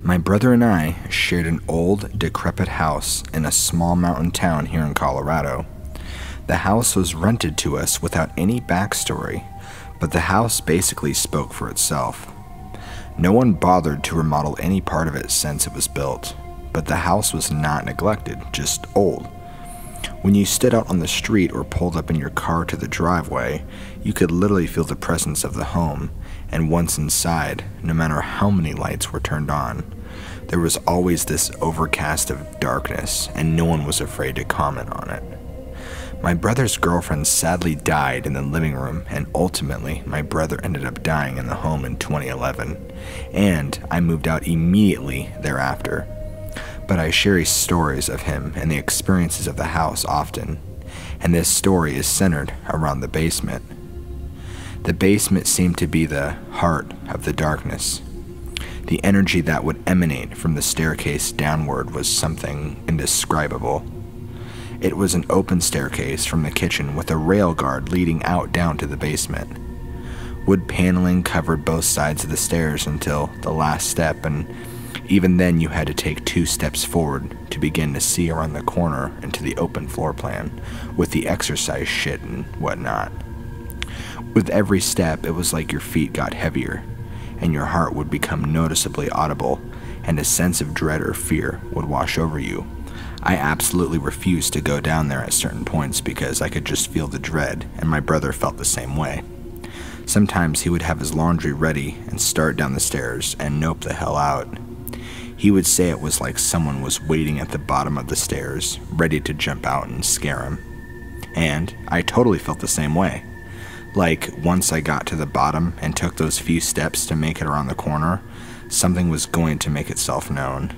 My brother and I shared an old, decrepit house in a small mountain town here in Colorado. The house was rented to us without any backstory, but the house basically spoke for itself. No one bothered to remodel any part of it since it was built, but the house was not neglected, just old. When you stood out on the street or pulled up in your car to the driveway, you could literally feel the presence of the home, and once inside, no matter how many lights were turned on, there was always this overcast of darkness, and no one was afraid to comment on it. My brother's girlfriend sadly died in the living room, and ultimately my brother ended up dying in the home in 2011, and I moved out immediately thereafter. But I share stories of him and the experiences of the house often, and this story is centered around the basement. The basement seemed to be the heart of the darkness. The energy that would emanate from the staircase downward was something indescribable. It was an open staircase from the kitchen with a rail guard leading out down to the basement. Wood paneling covered both sides of the stairs until the last step, and even then you had to take 2 steps forward to begin to see around the corner into the open floor plan with the exercise shit and whatnot. With every step, it was like your feet got heavier, and your heart would become noticeably audible, and a sense of dread or fear would wash over you. I absolutely refused to go down there at certain points because I could just feel the dread, and my brother felt the same way. Sometimes he would have his laundry ready and start down the stairs and nope the hell out. He would say it was like someone was waiting at the bottom of the stairs, ready to jump out and scare him. And I totally felt the same way. Like, once I got to the bottom and took those few steps to make it around the corner, something was going to make itself known.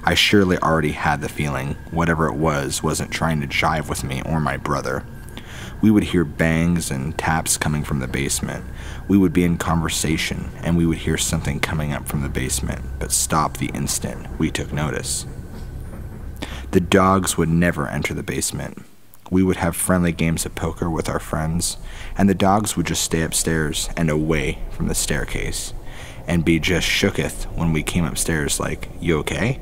I surely already had the feeling whatever it was wasn't trying to jive with me or my brother. We would hear bangs and taps coming from the basement. We would be in conversation, and we would hear something coming up from the basement, but stop the instant we took notice. The dogs would never enter the basement. We would have friendly games of poker with our friends, and the dogs would just stay upstairs and away from the staircase, and be just shooketh when we came upstairs like, "You okay?"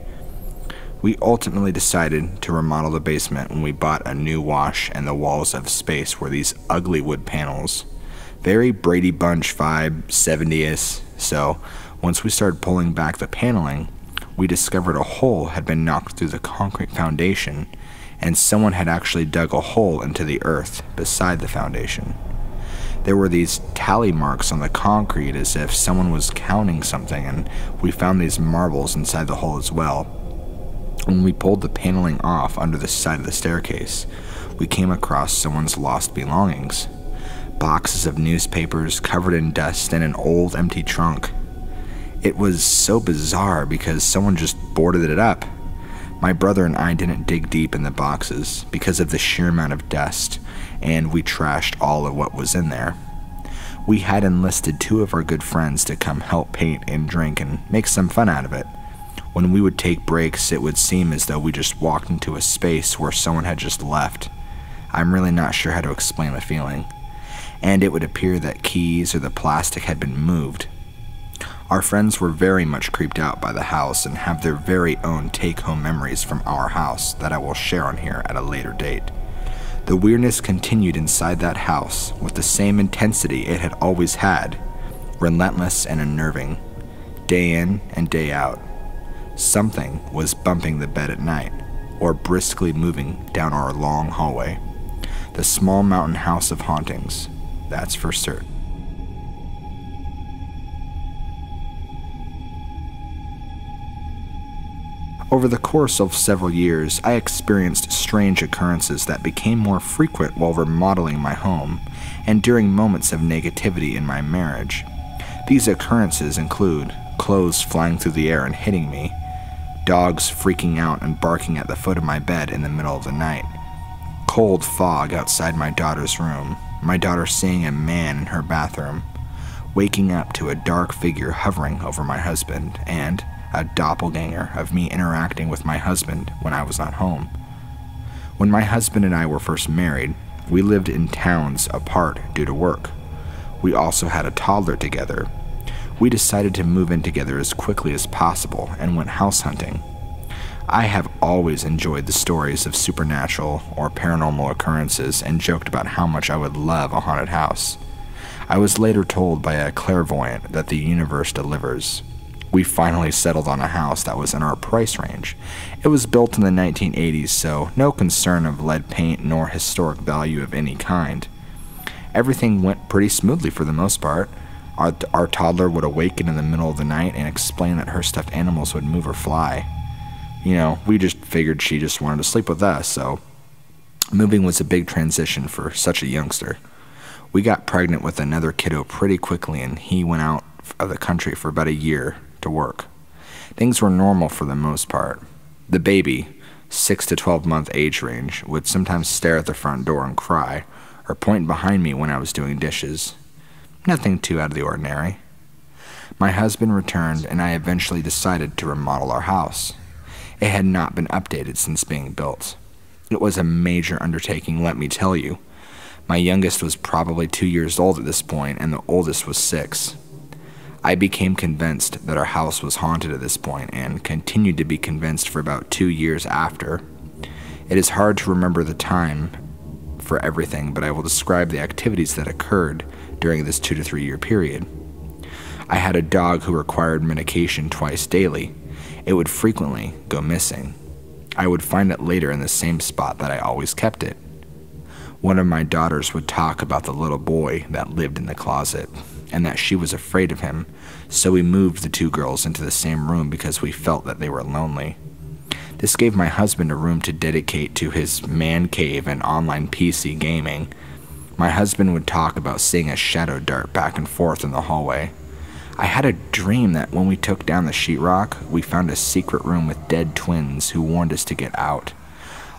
We ultimately decided to remodel the basement when we bought a new wash, and the walls of space were these ugly wood panels. Very Brady Bunch vibe, 70s. So once we started pulling back the paneling, we discovered a hole had been knocked through the concrete foundation, and someone had actually dug a hole into the earth beside the foundation. There were these tally marks on the concrete as if someone was counting something, and we found these marbles inside the hole as well. When we pulled the paneling off under the side of the staircase, we came across someone's lost belongings. Boxes of newspapers covered in dust and an old empty trunk. It was so bizarre because someone just boarded it up. My brother and I didn't dig deep in the boxes because of the sheer amount of dust, and we trashed all of what was in there. We had enlisted 2 of our good friends to come help paint and drink and make some fun out of it. When we would take breaks, it would seem as though we just walked into a space where someone had just left. I'm really not sure how to explain the feeling. And it would appear that keys or the plastic had been moved. Our friends were very much creeped out by the house and have their very own take-home memories from our house that I will share on here at a later date. The weirdness continued inside that house with the same intensity it had always had, relentless and unnerving, day in and day out. Something was bumping the bed at night, or briskly moving down our long hallway. The small mountain house of hauntings, that's for certain. Over the course of several years, I experienced strange occurrences that became more frequent while remodeling my home, and during moments of negativity in my marriage. These occurrences include clothes flying through the air and hitting me, dogs freaking out and barking at the foot of my bed in the middle of the night, cold fog outside my daughter's room, my daughter seeing a man in her bathroom, waking up to a dark figure hovering over my husband, and a doppelganger of me interacting with my husband when I was not home. When my husband and I were first married, we lived in towns apart due to work. We also had a toddler together. We decided to move in together as quickly as possible and went house hunting. I have always enjoyed the stories of supernatural or paranormal occurrences and joked about how much I would love a haunted house. I was later told by a clairvoyant that the universe delivers. We finally settled on a house that was in our price range. It was built in the 1980s, so no concern of lead paint nor historic value of any kind. Everything went pretty smoothly for the most part. Our toddler would awaken in the middle of the night and explain that her stuffed animals would move or fly. We just figured she just wanted to sleep with us, so moving was a big transition for such a youngster. We got pregnant with another kiddo pretty quickly, and he went out of the country for about a year to work. Things were normal for the most part. The baby, 6 to 12 month age range, would sometimes stare at the front door and cry, or point behind me when I was doing dishes. Nothing too out of the ordinary. My husband returned, and I eventually decided to remodel our house. It had not been updated since being built. It was a major undertaking, let me tell you. My youngest was probably 2 years old at this point, and the oldest was 6. I became convinced that our house was haunted at this point, and continued to be convinced for about 2 years after. It is hard to remember the time for everything, but I will describe the activities that occurred during this 2 to 3 year period. I had a dog who required medication twice daily. It would frequently go missing. I would find it later in the same spot that I always kept it. One of my daughters would talk about the little boy that lived in the closet, and that she was afraid of him, so we moved the 2 girls into the same room because we felt that they were lonely. This gave my husband a room to dedicate to his man cave and online PC gaming. My husband would talk about seeing a shadow dart back and forth in the hallway. I had a dream that when we took down the sheetrock, we found a secret room with dead twins who warned us to get out.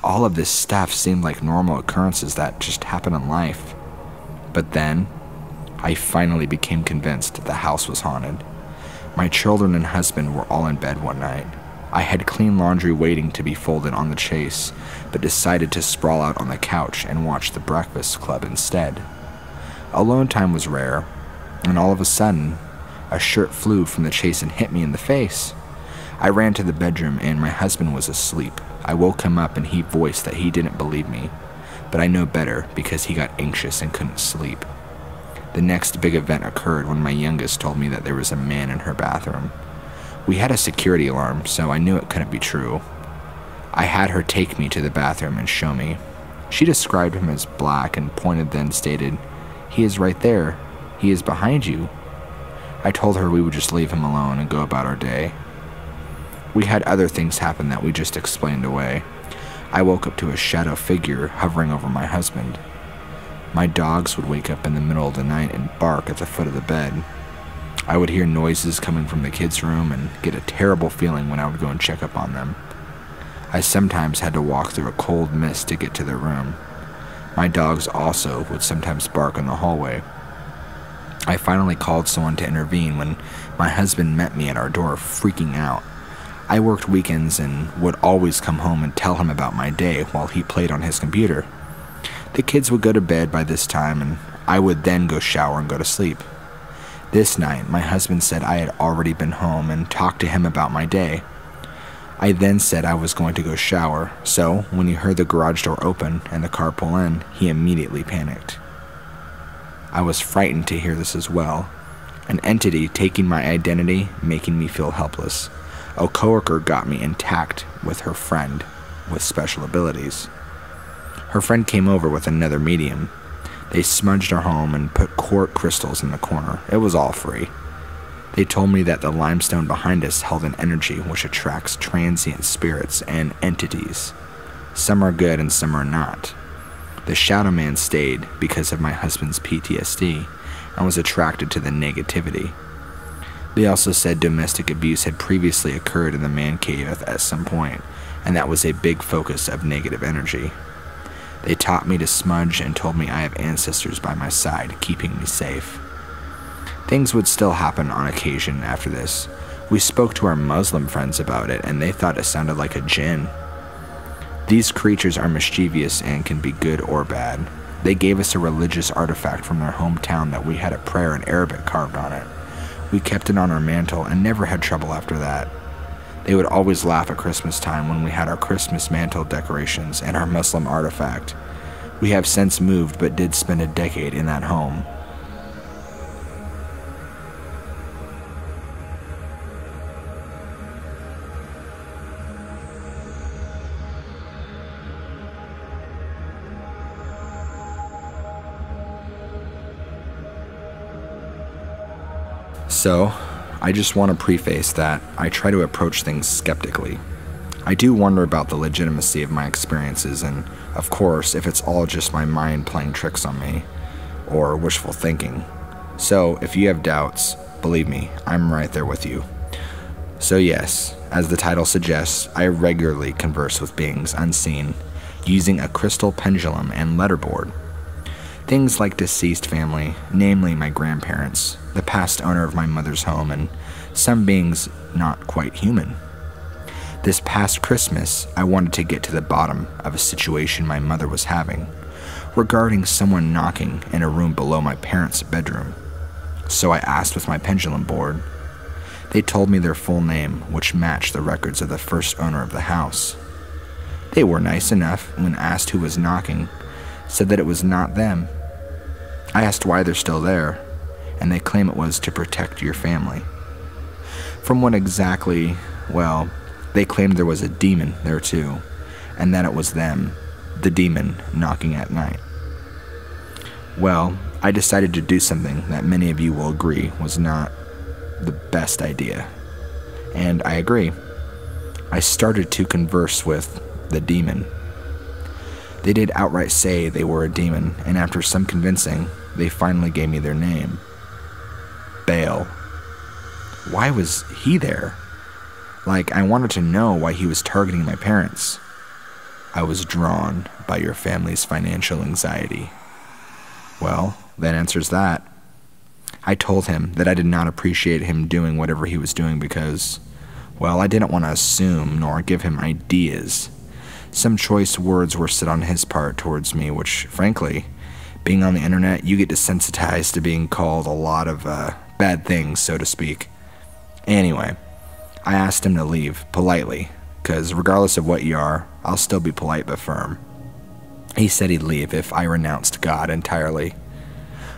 All of this stuff seemed like normal occurrences that just happen in life. But then, I finally became convinced that the house was haunted. My children and husband were all in bed one night. I had clean laundry waiting to be folded on the chase, but decided to sprawl out on the couch and watch The Breakfast Club instead. Alone time was rare, and all of a sudden, a shirt flew from the chase and hit me in the face. I ran to the bedroom, and my husband was asleep. I woke him up, and he voiced that he didn't believe me, but I know better because he got anxious and couldn't sleep. The next big event occurred when my youngest told me that there was a man in her bathroom. We had a security alarm, so I knew it couldn't be true. I had her take me to the bathroom and show me. She described him as black and pointed, then stated, "He is right there. He is behind you." I told her we would just leave him alone and go about our day. We had other things happen that we just explained away. I woke up to a shadow figure hovering over my husband. My dogs would wake up in the middle of the night and bark at the foot of the bed. I would hear noises coming from the kids' room and get a terrible feeling when I would go and check up on them. I sometimes had to walk through a cold mist to get to their room. My dogs also would sometimes bark in the hallway. I finally called someone to intervene when my husband met me at our door, freaking out. I worked weekends and would always come home and tell him about my day while he played on his computer. The kids would go to bed by this time, and I would then go shower and go to sleep. This night, my husband said I had already been home and talked to him about my day. I then said I was going to go shower, so when he heard the garage door open and the car pull in, he immediately panicked. I was frightened to hear this as well. An entity taking my identity, making me feel helpless. A coworker got me intact with her friend with special abilities. Her friend came over with another medium. They smudged our home and put quartz crystals in the corner. It was all free. They told me that the limestone behind us held an energy which attracts transient spirits and entities. Some are good and some are not. The Shadow Man stayed because of my husband's PTSD and was attracted to the negativity. They also said domestic abuse had previously occurred in the man cave at some point, and that was a big focus of negative energy. They taught me to smudge and told me I have ancestors by my side, keeping me safe. Things would still happen on occasion after this. We spoke to our Muslim friends about it, and they thought it sounded like a jinn. These creatures are mischievous and can be good or bad. They gave us a religious artifact from their hometown that we had a prayer in Arabic carved on it. We kept it on our mantle and never had trouble after that. They would always laugh at Christmas time when we had our Christmas mantle decorations and our Muslim artifact. We have since moved but did spend a decade in that home. So, I just want to preface that I try to approach things skeptically. I do wonder about the legitimacy of my experiences and, of course, if it's all just my mind playing tricks on me, or wishful thinking. So, if you have doubts, believe me, I'm right there with you. So yes, as the title suggests, I regularly converse with beings unseen, using a crystal pendulum and letterboard. Things like deceased family, namely my grandparents, the past owner of my mother's home, and some beings not quite human. This past Christmas, I wanted to get to the bottom of a situation my mother was having, regarding someone knocking in a room below my parents' bedroom. So I asked with my pendulum board. They told me their full name, which matched the records of the first owner of the house. They were nice enough, when asked who was knocking, said that it was not them. I asked why they're still there, and they claim it was to protect your family. From what exactly, well, they claimed there was a demon there too, and that it was them, the demon, knocking at night. Well, I decided to do something that many of you will agree was not the best idea. And I agree. I started to converse with the demon. They did outright say they were a demon, and after some convincing, they finally gave me their name. Baal. Why was he there? Like, I wanted to know why he was targeting my parents. I was drawn by your family's financial anxiety. Well, that answers that. I told him that I did not appreciate him doing whatever he was doing because, well, I didn't want to assume nor give him ideas. Some choice words were said on his part towards me, which, frankly, being on the internet, you get desensitized to being called a lot of bad things, so to speak. Anyway, I asked him to leave, politely, because regardless of what you are, I'll still be polite but firm. He said he'd leave if I renounced God entirely.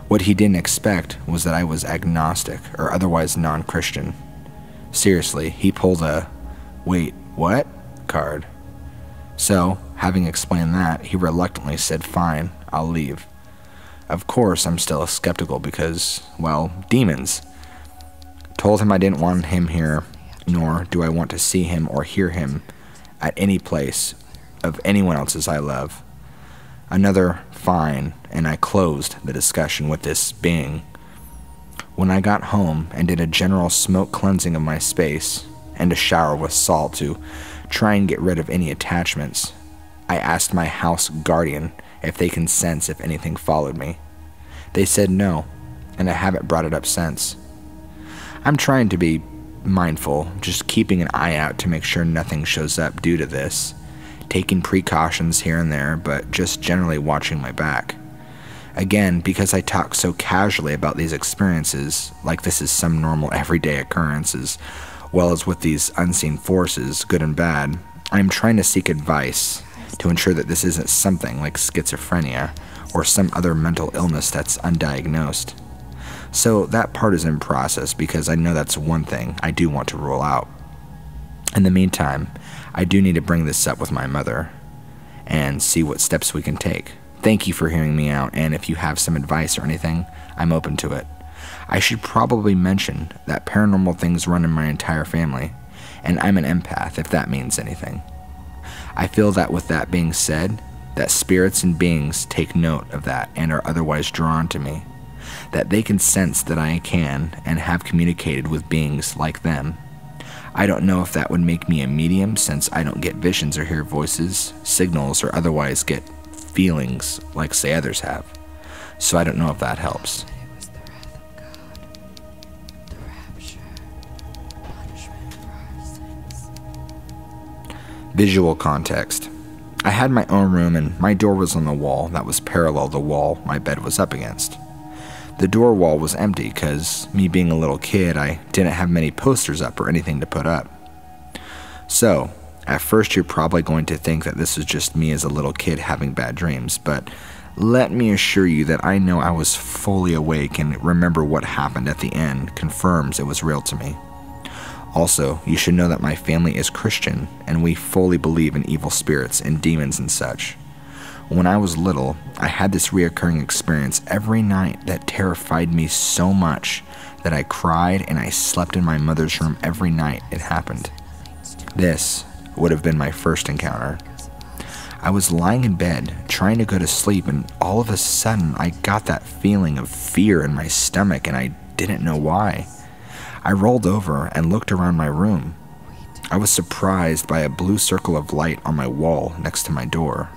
What he didn't expect was that I was agnostic or otherwise non-Christian. Seriously, he pulled a "wait, what?" card. So, having explained that, he reluctantly said, "Fine, I'll leave." Of course, I'm still skeptical because, well, demons. Told him I didn't want him here, nor do I want to see him or hear him at any place of anyone else's I love. Another fine, and I closed the discussion with this being. When I got home and did a general smoke cleansing of my space, and a shower with salt to try and get rid of any attachments, I asked my house guardian if they can sense if anything followed me. They said no, and I haven't brought it up since. I'm trying to be mindful, just keeping an eye out to make sure nothing shows up due to this, taking precautions here and there, but just generally watching my back. Again, because I talk so casually about these experiences, like this is some normal everyday occurrence, as well as with these unseen forces, good and bad, I'm trying to seek advice to ensure that this isn't something like schizophrenia or some other mental illness that's undiagnosed. So that part is in process because I know that's one thing I do want to rule out. In the meantime, I do need to bring this up with my mother and see what steps we can take. Thank you for hearing me out, and if you have some advice or anything, I'm open to it. I should probably mention that paranormal things run in my entire family, and I'm an empath if that means anything. I feel that with that being said, that spirits and beings take note of that and are otherwise drawn to me, that they can sense that I can and have communicated with beings like them. I don't know if that would make me a medium since I don't get visions or hear voices, signals, or otherwise get feelings like say others have. So I don't know if that helps. Visual context. I had my own room and my door was on the wall that was parallel to the wall my bed was up against. The door wall was empty because, me being a little kid, I didn't have many posters up or anything to put up. So, at first you're probably going to think that this was just me as a little kid having bad dreams, but let me assure you that I know I was fully awake and remember what happened at the end confirms it was real to me. Also, you should know that my family is Christian, and we fully believe in evil spirits and demons and such. When I was little, I had this reoccurring experience every night that terrified me so much that I cried and I slept in my mother's room every night it happened. This would have been my first encounter. I was lying in bed, trying to go to sleep, and all of a sudden I got that feeling of fear in my stomach and I didn't know why. I rolled over and looked around my room. I was surprised by a blue circle of light on my wall next to my door.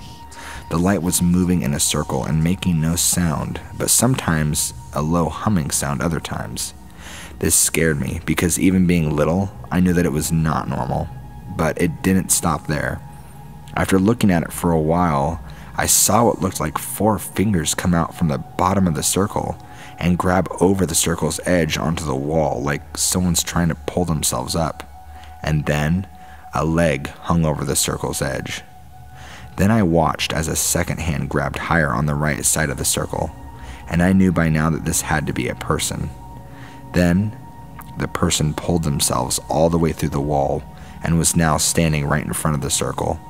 The light was moving in a circle and making no sound, but sometimes a low humming sound other times. This scared me because even being little, I knew that it was not normal, but it didn't stop there. After looking at it for a while, I saw what looked like 4 fingers come out from the bottom of the circle and grab over the circle's edge onto the wall like someone's trying to pull themselves up. And then a leg hung over the circle's edge. Then I watched as a second hand grabbed higher on the right side of the circle, and I knew by now that this had to be a person. Then the person pulled themselves all the way through the wall and was now standing right in front of the circle.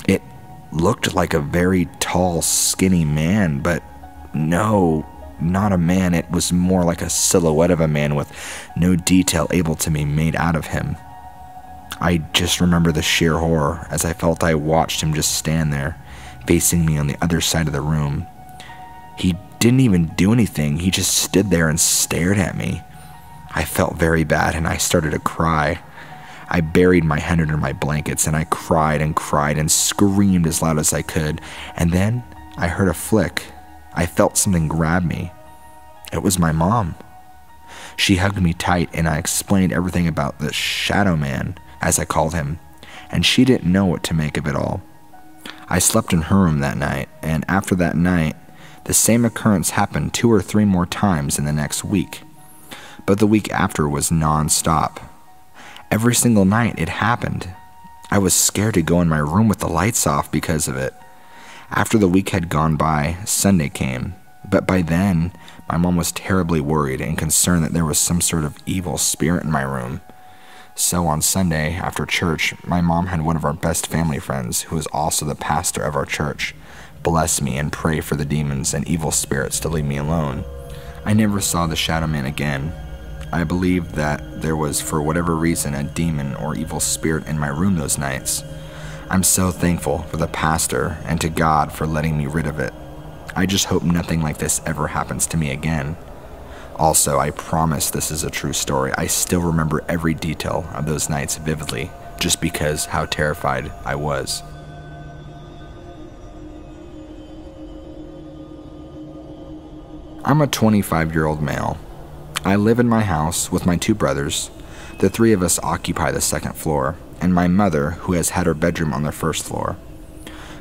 It looked like a very tall, skinny man, but no, not a man. It was more like a silhouette of a man with no detail able to be made out of him. I just remember the sheer horror as I felt I watched him just stand there, facing me on the other side of the room. He didn't even do anything, he just stood there and stared at me. I felt very bad and I started to cry. I buried my head under my blankets and I cried and screamed as loud as I could, and then I heard a flick. I felt something grab me. It was my mom. She hugged me tight and I explained everything about the shadow man, as I called him, and she didn't know what to make of it all. I slept in her room that night, and after that night, the same occurrence happened 2 or 3 more times in the next week. But the week after was non-stop. Every single night it happened. I was scared to go in my room with the lights off because of it. After the week had gone by, Sunday came, but by then, my mom was terribly worried and concerned that there was some sort of evil spirit in my room. So on Sunday, after church, my mom had one of our best family friends, who was also the pastor of our church, bless me and pray for the demons and evil spirits to leave me alone. I never saw the shadow man again. I believe that there was, for whatever reason, a demon or evil spirit in my room those nights. I'm so thankful for the pastor and to God for letting me rid of it. I just hope nothing like this ever happens to me again. Also, I promise this is a true story. I still remember every detail of those nights vividly, just because how terrified I was. I'm a 25-year-old male. I live in my house with my 2 brothers. The 3 of us occupy the 2nd floor, and my mother, who has had her bedroom on the 1st floor.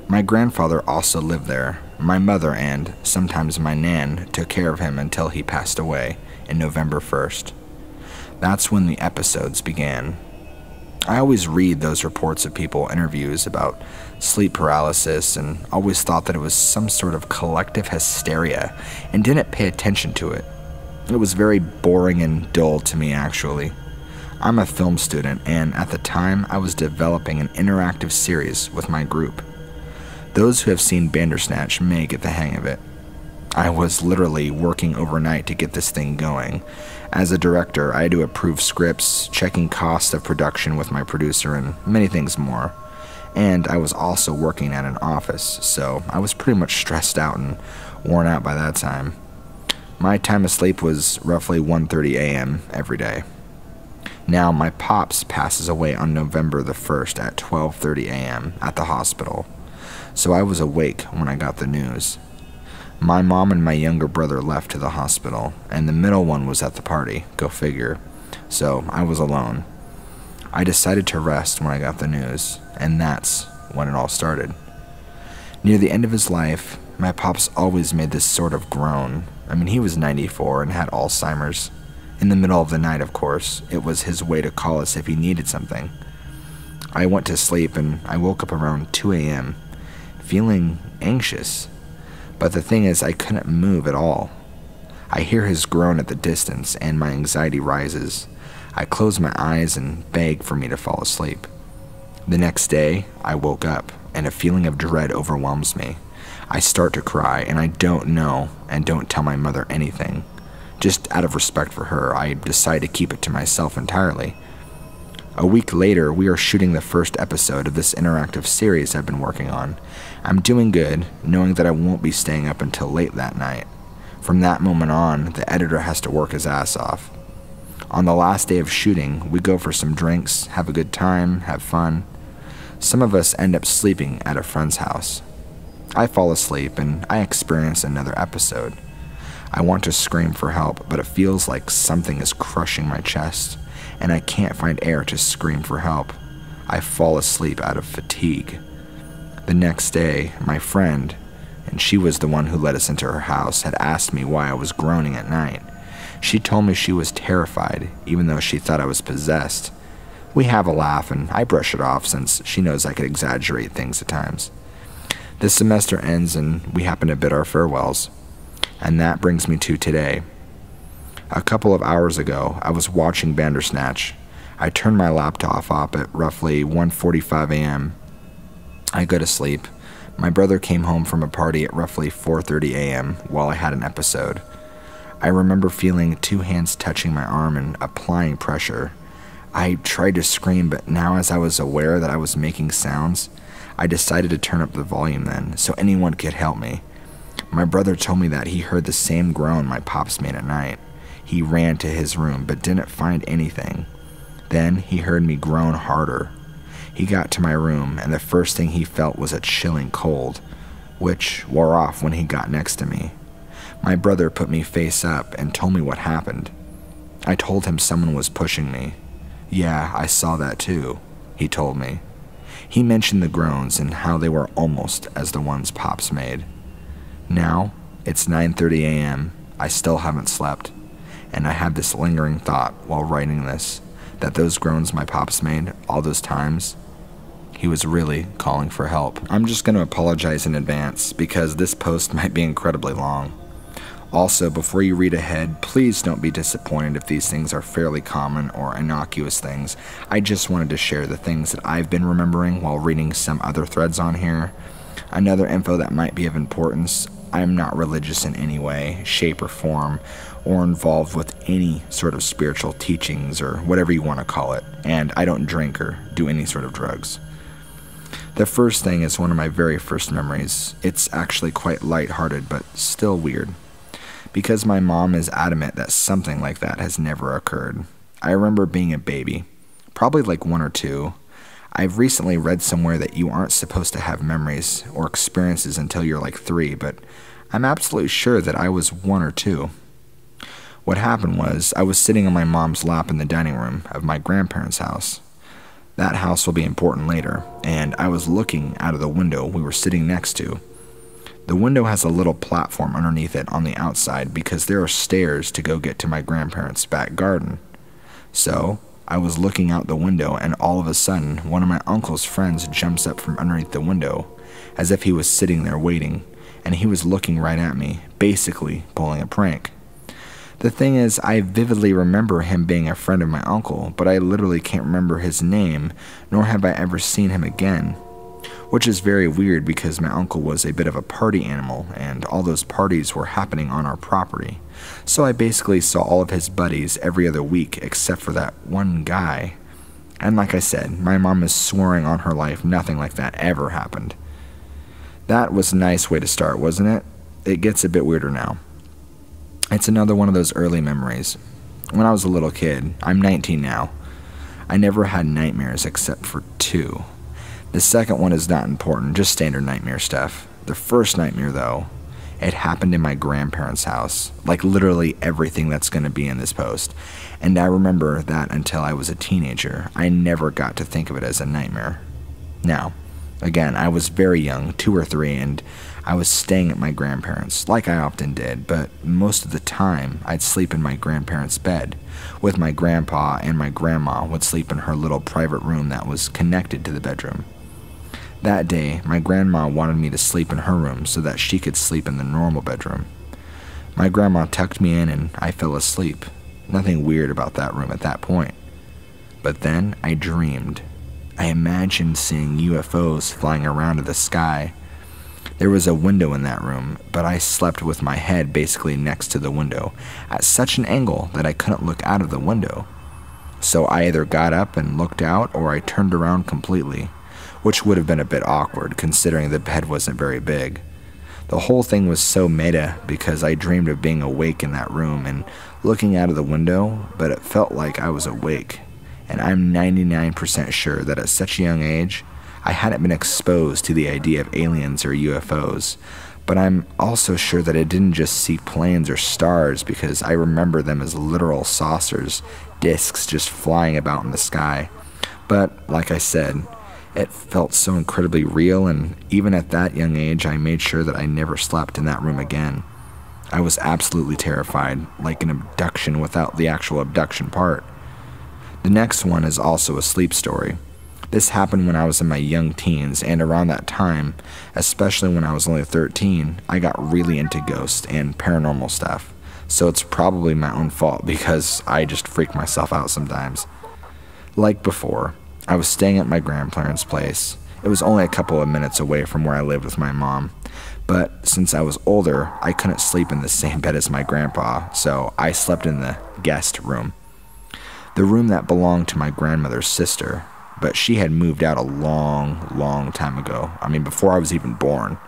My grandfather also lived there. My mother and, sometimes my nan, took care of him until he passed away in November 1st. That's when the episodes began. I always read those reports of people, interviews about sleep paralysis, and always thought that it was some sort of collective hysteria and didn't pay attention to it. It was very boring and dull to me, actually. I'm a film student, and at the time I was developing an interactive series with my group. Those who have seen Bandersnatch may get the hang of it. I was literally working overnight to get this thing going. As a director, I had to approve scripts, checking costs of production with my producer, and many things more. And I was also working at an office, so I was pretty much stressed out and worn out by that time. My time of sleep was roughly 1:30 a.m. every day. Now, my pops passes away on November the 1st at 12:30 a.m. at the hospital, so I was awake when I got the news. My mom and my younger brother left to the hospital, and the middle one was at the party, go figure, so I was alone. I decided to rest when I got the news, and that's when it all started. Near the end of his life, my pops always made this sort of groan, I mean, he was 94 and had Alzheimer's. In the middle of the night, of course. It was his way to call us if he needed something. I went to sleep and I woke up around 2 a.m. feeling anxious. But the thing is, I couldn't move at all. I hear his groan at the distance and my anxiety rises. I close my eyes and beg for me to fall asleep. The next day, I woke up and a feeling of dread overwhelms me. I start to cry and I don't know and don't tell my mother anything. Just out of respect for her, I decide to keep it to myself entirely. A week later, we are shooting the first episode of this interactive series I've been working on. I'm doing good, knowing that I won't be staying up until late that night. From that moment on, the editor has to work his ass off. On the last day of shooting, we go for some drinks, have a good time, have fun. Some of us end up sleeping at a friend's house. I fall asleep and I experience another episode. I want to scream for help, but it feels like something is crushing my chest, and I can't find air to scream for help. I fall asleep out of fatigue. The next day, my friend, and she was the one who let us into her house, had asked me why I was groaning at night. She told me she was terrified, even though she thought I was possessed. We have a laugh, and I brush it off since she knows I could exaggerate things at times. The semester ends, and we happen to bid our farewells. And that brings me to today. A couple of hours ago, I was watching Bandersnatch. I turned my laptop off at roughly 1:45 a.m. I go to sleep. My brother came home from a party at roughly 4:30 a.m. while I had an episode. I remember feeling two hands touching my arm and applying pressure. I tried to scream, but now as I was aware that I was making sounds, I decided to turn up the volume then, so anyone could help me. My brother told me that he heard the same groan my pops made at night. He ran to his room, but didn't find anything. Then he heard me groan harder. He got to my room, and the first thing he felt was a chilling cold, which wore off when he got next to me. My brother put me face up and told me what happened. I told him someone was pushing me. Yeah, I saw that too, he told me. He mentioned the groans and how they were almost as the ones Pops made. Now, it's 9:30 a.m., I still haven't slept, and I have this lingering thought while writing this, that those groans my Pops made all those times, he was really calling for help. I'm just going to apologize in advance because this post might be incredibly long. Also, before you read ahead, please don't be disappointed if these things are fairly common or innocuous things. I just wanted to share the things that I've been remembering while reading some other threads on here. Another info that might be of importance, I'm not religious in any way, shape, or form, or involved with any sort of spiritual teachings or whatever you want to call it, and I don't drink or do any sort of drugs. The first thing is one of my very first memories. It's actually quite lighthearted, but still weird, because my mom is adamant that something like that has never occurred. I remember being a baby, probably like 1 or 2. I've recently read somewhere that you aren't supposed to have memories or experiences until you're like 3, but I'm absolutely sure that I was 1 or 2. What happened was, I was sitting on my mom's lap in the dining room of my grandparents' house. That house will be important later, and I was looking out of the window we were sitting next to. The window has a little platform underneath it on the outside because there are stairs to go get to my grandparents' back garden. So, I was looking out the window, and all of a sudden, one of my uncle's friends jumps up from underneath the window, as if he was sitting there waiting, and he was looking right at me, basically pulling a prank. The thing is, I vividly remember him being a friend of my uncle, but I literally can't remember his name, nor have I ever seen him again. Which is very weird because my uncle was a bit of a party animal, and all those parties were happening on our property. So I basically saw all of his buddies every other week except for that one guy. And like I said, my mom is swearing on her life nothing like that ever happened. That was a nice way to start, wasn't it? It gets a bit weirder now. It's another one of those early memories. When I was a little kid, I'm 19 now, I never had nightmares except for 2. The second one is not important, just standard nightmare stuff. The first nightmare, though, it happened in my grandparents' house, like literally everything that's going to be in this post. And I remember that until I was a teenager, I never got to think of it as a nightmare. Now, again, I was very young, 2 or 3, and I was staying at my grandparents', like I often did, but most of the time I'd sleep in my grandparents' bed, with my grandpa and my grandma would sleep in her little private room that was connected to the bedroom. That day, my grandma wanted me to sleep in her room so that she could sleep in the normal bedroom. My grandma tucked me in and I fell asleep. Nothing weird about that room at that point. But then I dreamed. I imagined seeing UFOs flying around in the sky. There was a window in that room, but I slept with my head basically next to the window, at such an angle that I couldn't look out of the window. So I either got up and looked out, or I turned around completely, which would have been a bit awkward considering the bed wasn't very big. The whole thing was so meta because I dreamed of being awake in that room and looking out of the window, but it felt like I was awake. And I'm 99% sure that at such a young age, I hadn't been exposed to the idea of aliens or UFOs, but I'm also sure that I didn't just see planes or stars because I remember them as literal saucers, discs just flying about in the sky. But, like I said, it felt so incredibly real, and even at that young age, I made sure that I never slept in that room again. I was absolutely terrified, like an abduction without the actual abduction part. The next one is also a sleep story. This happened when I was in my young teens, and around that time, especially when I was only 13, I got really into ghosts and paranormal stuff. So it's probably my own fault because I just freak myself out sometimes. Like before, I was staying at my grandparents' place. It was only a couple of minutes away from where I lived with my mom. But since I was older, I couldn't sleep in the same bed as my grandpa, so I slept in the guest room. The room that belonged to my grandmother's sister, but she had moved out a long time ago. I mean, before I was even born.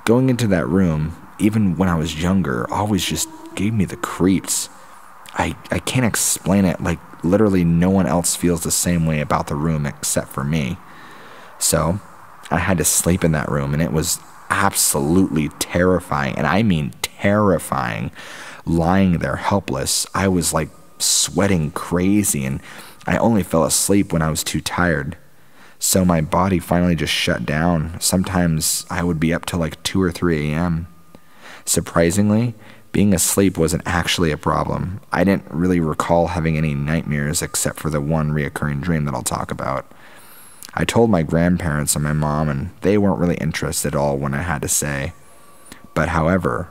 Going into that room, even when I was younger, always just gave me the creeps. I can't explain it, like literally no one else feels the same way about the room except for me. So, I had to sleep in that room, and it was absolutely terrifying, and I mean terrifying. Lying there helpless, I was like sweating crazy, and I only fell asleep when I was too tired. So my body finally just shut down. Sometimes I would be up till like 2 or 3 a.m. Surprisingly, being asleep wasn't actually a problem. I didn't really recall having any nightmares except for the one reoccurring dream that I'll talk about. I told my grandparents and my mom, and they weren't really interested at all when I had to say. But however,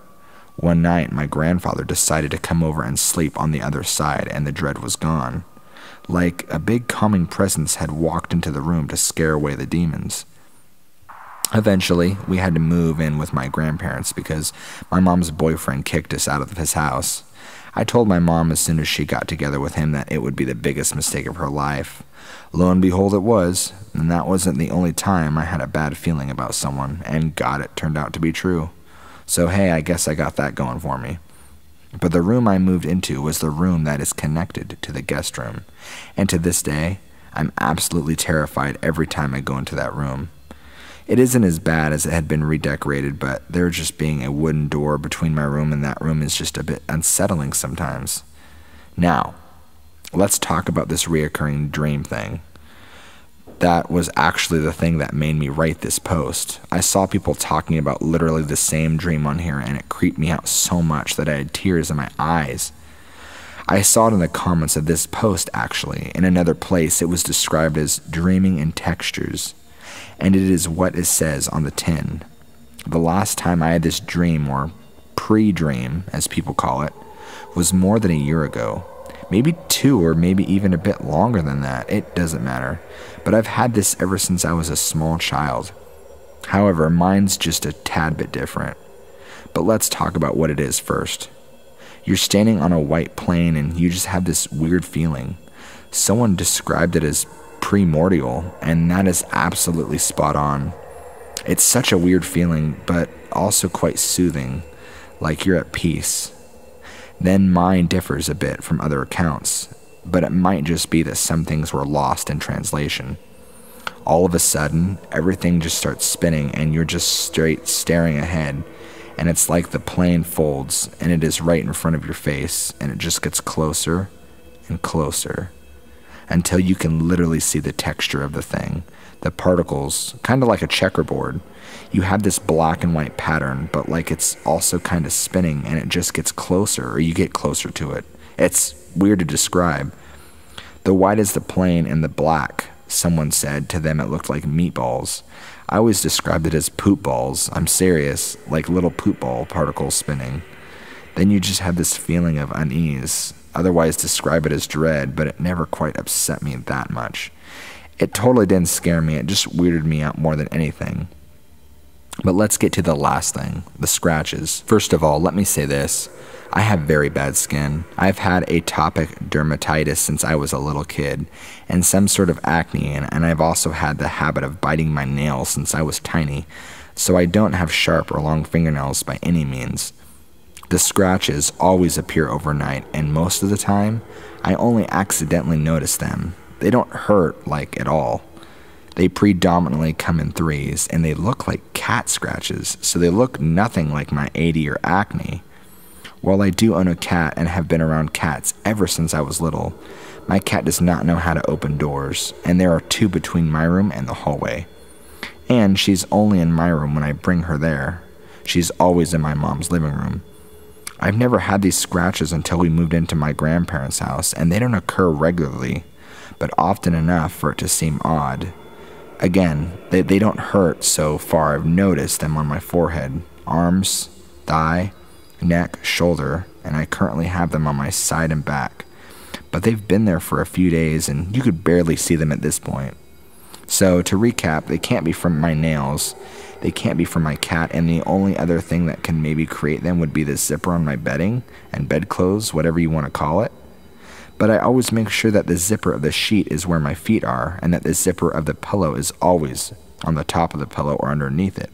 one night my grandfather decided to come over and sleep on the other side, and the dread was gone. Like a big calming presence had walked into the room to scare away the demons. Eventually, we had to move in with my grandparents because my mom's boyfriend kicked us out of his house. I told my mom as soon as she got together with him that it would be the biggest mistake of her life. Lo and behold, it was, and that wasn't the only time I had a bad feeling about someone, and God, it turned out to be true. So hey, I guess I got that going for me. But the room I moved into was the room that is connected to the guest room, and to this day, I'm absolutely terrified every time I go into that room. It isn't as bad as it had been redecorated, but there just being a wooden door between my room and that room is just a bit unsettling sometimes. Now, let's talk about this reoccurring dream thing. That was actually the thing that made me write this post. I saw people talking about literally the same dream on here, and it creeped me out so much that I had tears in my eyes. I saw it in the comments of this post, actually. In another place, it was described as dreaming in textures, and it is what it says on the tin. The last time I had this dream, or pre-dream, as people call it, was more than a year ago. Maybe 2, or maybe even a bit longer than that. It doesn't matter. But I've had this ever since I was a small child. However, mine's just a tad bit different. But let's talk about what it is first. You're standing on a white plane and you just have this weird feeling. Someone described it as primordial, and that is absolutely spot on. It's such a weird feeling, but also quite soothing, like you're at peace. Then mine differs a bit from other accounts, but it might just be that some things were lost in translation. All of a sudden, everything just starts spinning and you're just straight staring ahead, and it's like the plane folds and it is right in front of your face, and it just gets closer and closer until you can literally see the texture of the thing, the particles, kind of like a checkerboard. You have this black and white pattern, but like it's also kind of spinning, and it just gets closer, or you get closer to it. It's weird to describe. The white is the plane and the black, someone said. To them it looked like meatballs. I always described it as poop balls. I'm serious, like little poop ball particles spinning. Then you just have this feeling of unease. Otherwise describe it as dread, but it never quite upset me that much. It totally didn't scare me, it just weirded me out more than anything. But let's get to the last thing, the scratches. First of all, let me say this. I have very bad skin. I've had atopic dermatitis since I was a little kid, and some sort of acne, and I've also had the habit of biting my nails since I was tiny, so I don't have sharp or long fingernails by any means. The scratches always appear overnight, and most of the time, I only accidentally notice them. They don't hurt, like, at all. They predominantly come in threes, and they look like cat scratches, so they look nothing like my AD or acne. While I do own a cat and have been around cats ever since I was little, my cat does not know how to open doors, and there are 2 between my room and the hallway. And she's only in my room when I bring her there. She's always in my mom's living room. I've never had these scratches until we moved into my grandparents' house, and they don't occur regularly, but often enough for it to seem odd. Again, they don't hurt so far. I've noticed them on my forehead, arms, thigh, neck, shoulder, and I currently have them on my side and back. But they've been there for a few days, and you could barely see them at this point. So, to recap, they can't be from my nails, they can't be from my cat, and the only other thing that can maybe create them would be the zipper on my bedding and bedclothes, whatever you want to call it. But I always make sure that the zipper of the sheet is where my feet are, and that the zipper of the pillow is always on the top of the pillow or underneath it.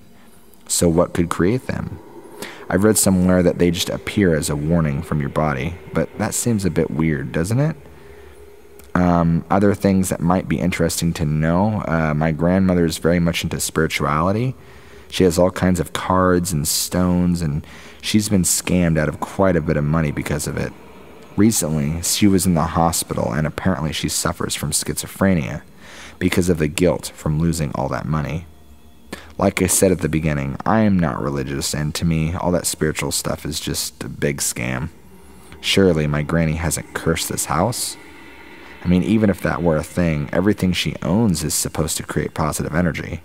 So what could create them? I've read somewhere that they just appear as a warning from your body, but that seems a bit weird, doesn't it? Other things that might be interesting to know, my grandmother is very much into spirituality. She has all kinds of cards and stones, and she's been scammed out of quite a bit of money because of it. Recently, she was in the hospital, and apparently she suffers from schizophrenia because of the guilt from losing all that money. Like I said at the beginning, I am not religious, and to me, all that spiritual stuff is just a big scam. Surely my granny hasn't cursed this house? I mean, even if that were a thing, everything she owns is supposed to create positive energy.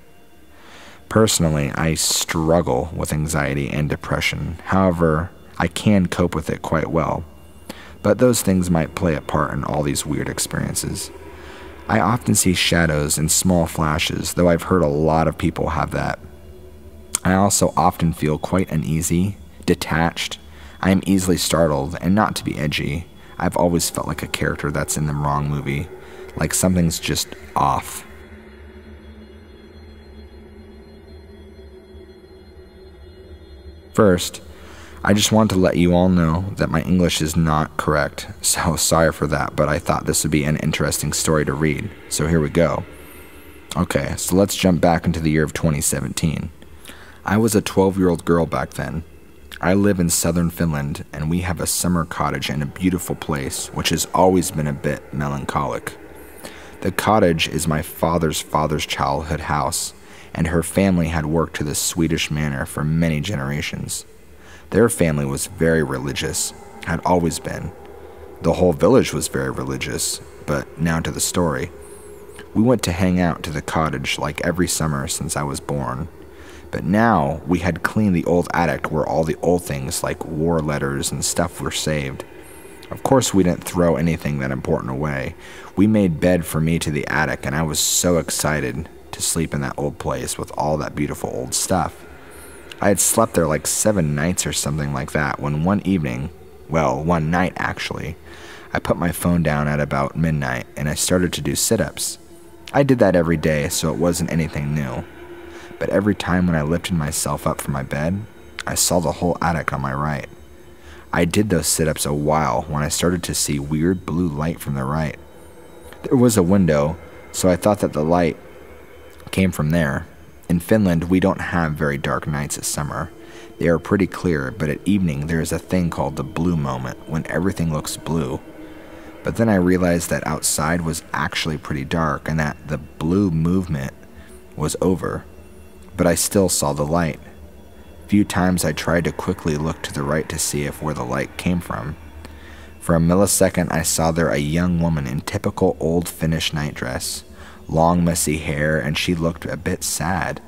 Personally, I struggle with anxiety and depression. However, I can cope with it quite well. But those things might play a part in all these weird experiences. I often see shadows and small flashes, though I've heard a lot of people have that. I also often feel quite uneasy, detached. I am easily startled, and not to be edgy, I've always felt like a character that's in the wrong movie, like something's just off. First, I just want to let you all know that my English is not correct, so sorry for that, but I thought this would be an interesting story to read, so here we go. Okay, so let's jump back into the year of 2017. I was a 12-year-old girl back then. I live in southern Finland, and we have a summer cottage in a beautiful place, which has always been a bit melancholic. The cottage is my father's childhood house, and her family had worked to the Swedish manor for many generations. Their family was very religious, had always been. The whole village was very religious, but now to the story. We went to hang out to the cottage like every summer since I was born. But now we had cleaned the old attic where all the old things like war letters and stuff were saved. Of course we didn't throw anything that important away. We made bed for me to the attic, and I was so excited to sleep in that old place with all that beautiful old stuff. I had slept there like 7 nights or something like that when one evening, well, one night actually, I put my phone down at about midnight and I started to do sit-ups. I did that every day, so it wasn't anything new. But every time when I lifted myself up from my bed, I saw the whole attic on my right. I did those sit-ups a while when I started to see weird blue light from the right. There was a window, so I thought that the light came from there. In Finland, we don't have very dark nights at summer. They are pretty clear, but at evening there is a thing called the blue moment, when everything looks blue. But then I realized that outside was actually pretty dark, and that the blue movement was over. but I still saw the light. Few times I tried to quickly look to the right to see where the light came from. For a millisecond, I saw there a young woman in typical old Finnish nightdress, long messy hair, and she looked a bit sad.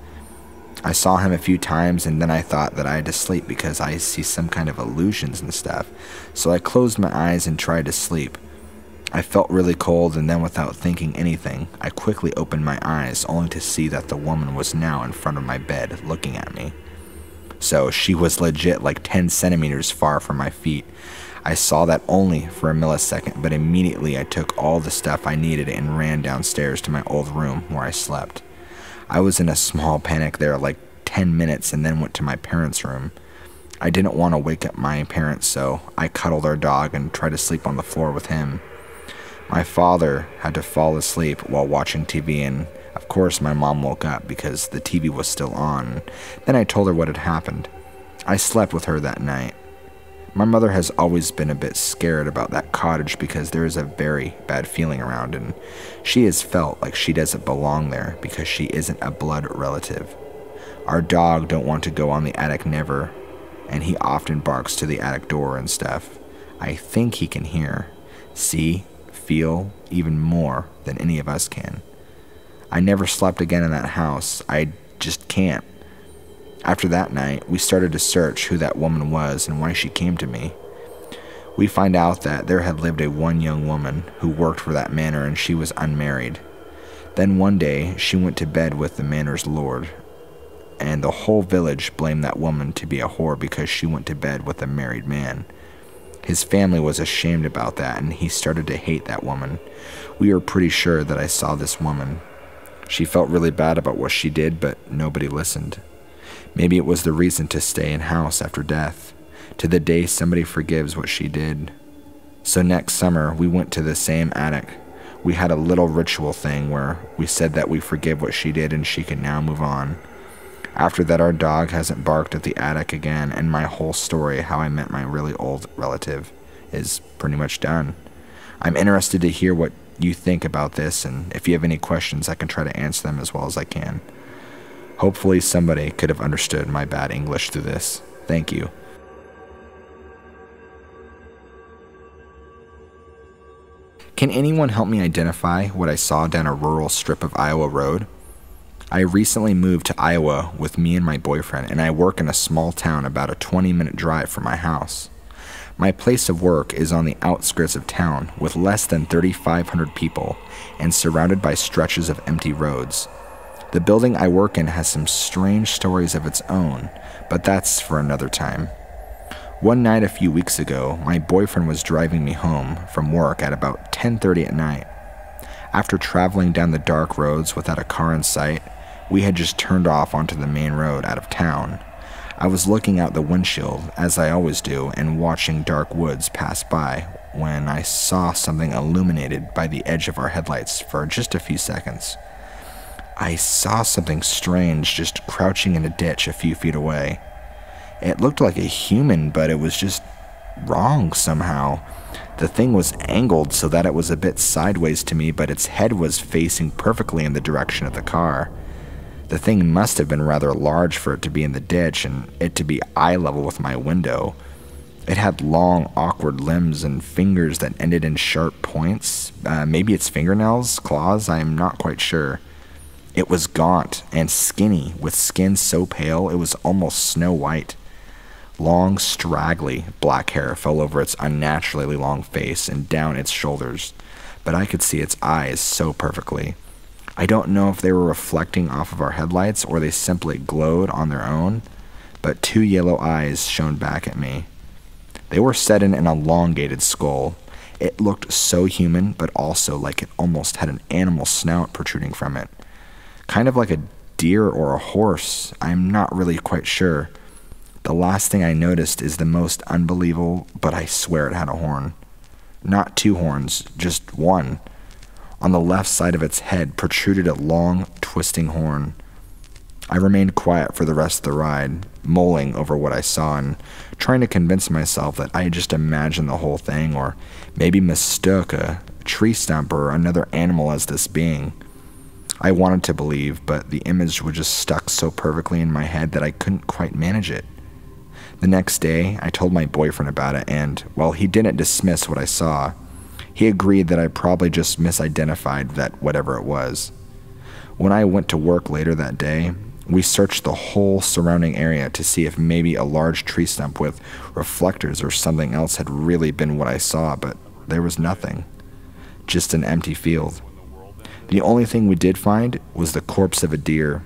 I saw him a few times, and then I thought that I had to sleep because I see some kind of illusions and stuff, so I closed my eyes and tried to sleep. I felt really cold, and then without thinking anything, I quickly opened my eyes, only to see that the woman was now in front of my bed, looking at me. So she was legit like 10 centimeters far from my feet. I saw that only for a millisecond, but immediately I took all the stuff I needed and ran downstairs to my old room where I slept. I was in a small panic there like 10 minutes and then went to my parents' room. I didn't want to wake up my parents, so I cuddled our dog and tried to sleep on the floor with him. My father had to fall asleep while watching TV, and of course my mom woke up because the TV was still on. Then I told her what had happened. I slept with her that night. My mother has always been a bit scared about that cottage because there is a very bad feeling around, and she has felt like she doesn't belong there because she isn't a blood relative. Our dog don't want to go on the attic never, and he often barks to the attic door and stuff. I think he can hear, see, feel even more than any of us can. I never slept again in that house. I just can't. After that night, we started to search who that woman was and why she came to me. We find out that there had lived one young woman who worked for that manor, and she was unmarried. Then one day, she went to bed with the manor's lord, and the whole village blamed that woman to be a whore because she went to bed with a married man. His family was ashamed about that, and he started to hate that woman. We were pretty sure that I saw this woman. She felt really bad about what she did, but nobody listened. Maybe it was the reason to stay in house after death, to the day somebody forgives what she did. So next summer, we went to the same attic. We had a little ritual thing where we said that we forgive what she did and she can now move on. After that, our dog hasn't barked at the attic again, and my whole story, how I met my really old relative, is pretty much done. I'm interested to hear what you think about this, and if you have any questions, I can try to answer them as well as I can. Hopefully somebody could have understood my bad English through this. Thank you. Can anyone help me identify what I saw down a rural strip of Iowa road? I recently moved to Iowa with me and my boyfriend, and I work in a small town about a 20-minute drive from my house. My place of work is on the outskirts of town with less than 3,500 people and surrounded by stretches of empty roads. The building I work in has some strange stories of its own, but that's for another time. One night a few weeks ago, my boyfriend was driving me home from work at about 10:30 at night. After traveling down the dark roads without a car in sight, we had just turned off onto the main road out of town. I was looking out the windshield, as I always do, and watching dark woods pass by when I saw something illuminated by the edge of our headlights for just a few seconds. I saw something strange just crouching in a ditch a few feet away. It looked like a human, but it was just wrong somehow. The thing was angled so that it was a bit sideways to me, but its head was facing perfectly in the direction of the car. The thing must have been rather large for it to be in the ditch and it to be eye level with my window. It had long, awkward limbs and fingers that ended in sharp points. Maybe its fingernails, claws, I am not quite sure. It was gaunt and skinny, with skin so pale it was almost snow white. Long, straggly black hair fell over its unnaturally long face and down its shoulders, but I could see its eyes so perfectly. I don't know if they were reflecting off of our headlights or they simply glowed on their own, but two yellow eyes shone back at me. They were set in an elongated skull. It looked so human, but also like it almost had an animal snout protruding from it. Kind of like a deer or a horse, I'm not really quite sure. The last thing I noticed is the most unbelievable, but I swear it had a horn. Not two horns, just one. On the left side of its head protruded a long, twisting horn. I remained quiet for the rest of the ride, mulling over what I saw and trying to convince myself that I had just imagined the whole thing, or maybe mistook a tree stump or another animal as this being. I wanted to believe, but the image was just stuck so perfectly in my head that I couldn't quite manage it. The next day, I told my boyfriend about it, and while he didn't dismiss what I saw, he agreed that I probably just misidentified that whatever it was. When I went to work later that day, we searched the whole surrounding area to see if maybe a large tree stump with reflectors or something else had really been what I saw, but there was nothing. Just an empty field. The only thing we did find was the corpse of a deer,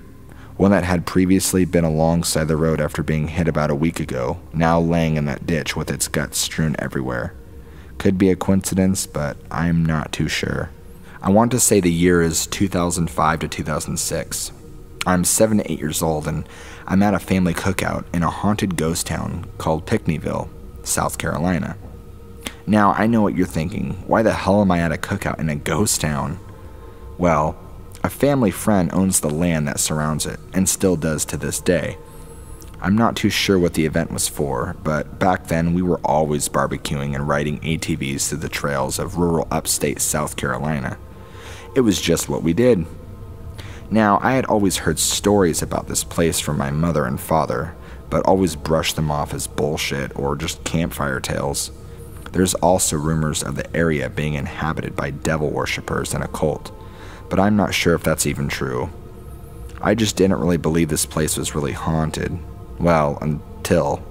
one that had previously been alongside the road after being hit about a week ago, now laying in that ditch with its guts strewn everywhere. Could be a coincidence, but I'm not too sure. I want to say the year is 2005 to 2006. I'm 7 to 8 years old, and I'm at a family cookout in a haunted ghost town called Pinckneyville, South Carolina. Now, I know what you're thinking. Why the hell am I at a cookout in a ghost town? Well, a family friend owns the land that surrounds it, and still does to this day. I'm not too sure what the event was for, but back then we were always barbecuing and riding ATVs through the trails of rural upstate South Carolina. It was just what we did. Now, I had always heard stories about this place from my mother and father, but always brushed them off as bullshit or just campfire tales. There's also rumors of the area being inhabited by devil worshippers and a cult, but I'm not sure if that's even true. I just didn't really believe this place was really haunted. Well, until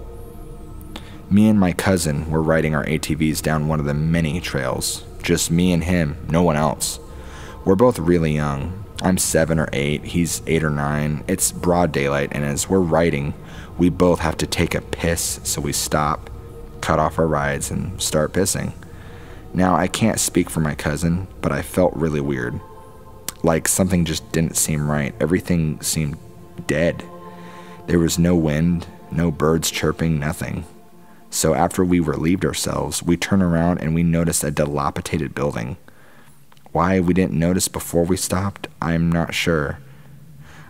me and my cousin were riding our ATVs down one of the many trails. Just me and him, no one else. We're both really young. I'm 7 or 8, he's 8 or 9. It's broad daylight, and as we're riding, we both have to take a piss, so we stop, cut off our rides, and start pissing. Now, I can't speak for my cousin, but I felt really weird. Like something just didn't seem right. Everything seemed dead. There was no wind, no birds chirping, nothing. So after we relieved ourselves, we turned around and we noticed a dilapidated building. Why we didn't notice before we stopped, I'm not sure.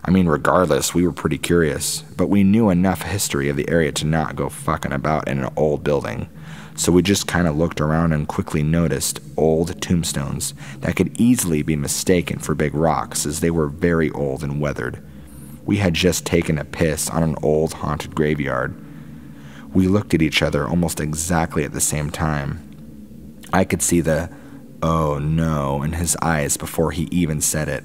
I mean, regardless, we were pretty curious, but we knew enough history of the area to not go fucking about in an old building. So we just kind of looked around and quickly noticed old tombstones that could easily be mistaken for big rocks, as they were very old and weathered. We had just taken a piss on an old haunted graveyard. We looked at each other almost exactly at the same time. I could see the "oh no" in his eyes before he even said it.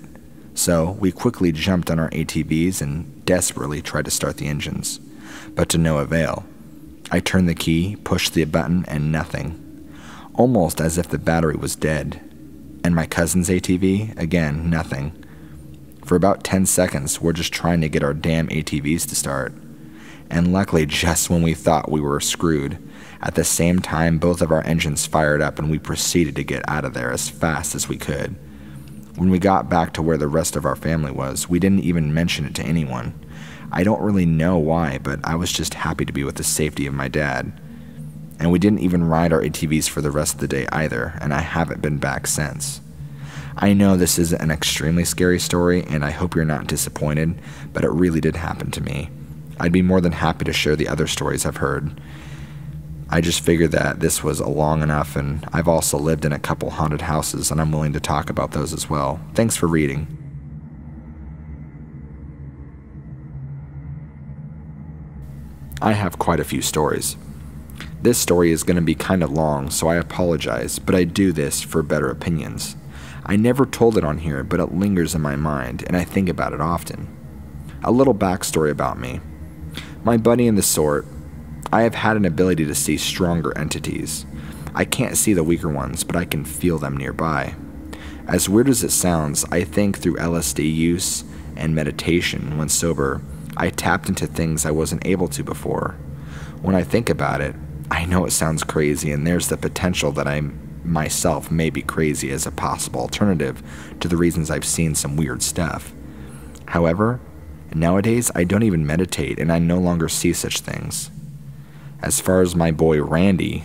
So we quickly jumped on our ATVs and desperately tried to start the engines, but to no avail. I turned the key, pushed the button, and nothing. Almost as if the battery was dead. And my cousin's ATV, again, nothing. For about 10 seconds, we're just trying to get our damn ATVs to start. And luckily, just when we thought we were screwed, at the same time, both of our engines fired up and we proceeded to get out of there as fast as we could. When we got back to where the rest of our family was, we didn't even mention it to anyone. I don't really know why, but I was just happy to be with the safety of my dad. And we didn't even ride our ATVs for the rest of the day either, and I haven't been back since. I know this is an extremely scary story, and I hope you're not disappointed, but it really did happen to me. I'd be more than happy to share the other stories I've heard. I just figured that this was long enough, and I've also lived in a couple haunted houses, and I'm willing to talk about those as well. Thanks for reading. I have quite a few stories. This story is going to be kind of long, so I apologize, but I do this for better opinions. I never told it on here, but it lingers in my mind, and I think about it often. A little backstory about me. My buddy and the sort, I have had an ability to see stronger entities. I can't see the weaker ones, but I can feel them nearby. As weird as it sounds, I think through LSD use and meditation when sober, I tapped into things I wasn't able to before. When I think about it, I know it sounds crazy, and there's the potential that I myself may be crazy as a possible alternative to the reasons I've seen some weird stuff. However, nowadays I don't even meditate, and I no longer see such things. As far as my boy Randy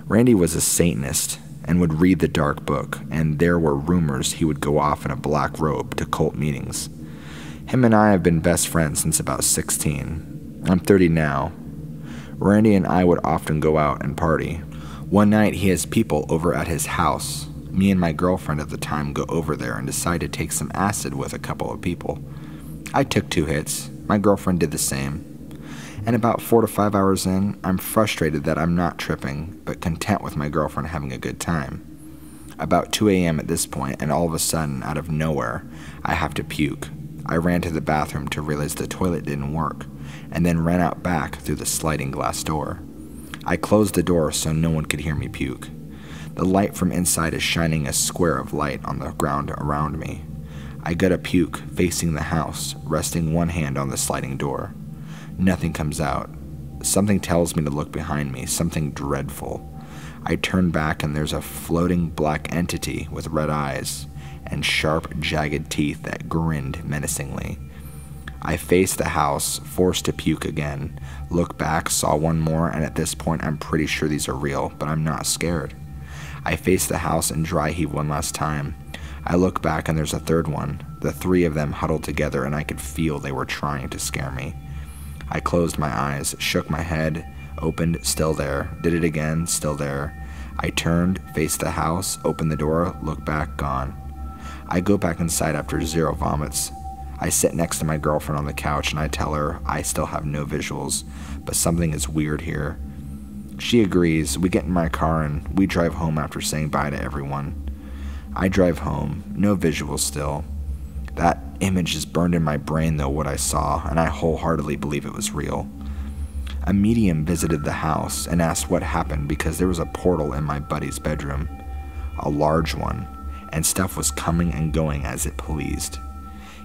was a Satanist and would read the dark book, and there were rumors he would go off in a black robe to cult meetings. Him and I have been best friends since about 16. I'm 30 now. Randy and I would often go out and party. One night he has people over at his house, Me and my girlfriend at the time go over there and decide to take some acid with a couple of people. I took 2 hits, my girlfriend did the same, and about 4 to 5 hours in, I'm frustrated that I'm not tripping, but content with my girlfriend having a good time. About 2 a.m. at this point, and all of a sudden, out of nowhere, I have to puke. I ran to the bathroom to realize the toilet didn't work, and then ran out back through the sliding glass door. I closed the door so no one could hear me puke. The light from inside is shining a square of light on the ground around me. I go to puke, facing the house, resting one hand on the sliding door. Nothing comes out. Something tells me to look behind me, something dreadful. I turn back and there's a floating black entity with red eyes and sharp, jagged teeth that grinned menacingly. I face the house, forced to puke again, look back, saw one more, and at this point I'm pretty sure these are real, but I'm not scared. I face the house and dry heave one last time. I look back and there's a third one, the 3 of them huddled together, and I could feel they were trying to scare me. I closed my eyes, shook my head, opened, still there, did it again, still there. I turned, faced the house, opened the door, looked back, gone. I go back inside after 0 vomits. I sit next to my girlfriend on the couch and I tell her I still have no visuals, but something is weird here. She agrees. We get in my car and we drive home after saying bye to everyone. I drive home, no visuals still. That image is burned in my brain though, what I saw, and I wholeheartedly believe it was real. A medium visited the house and asked what happened because there was a portal in my buddy's bedroom, a large one, and stuff was coming and going as it pleased.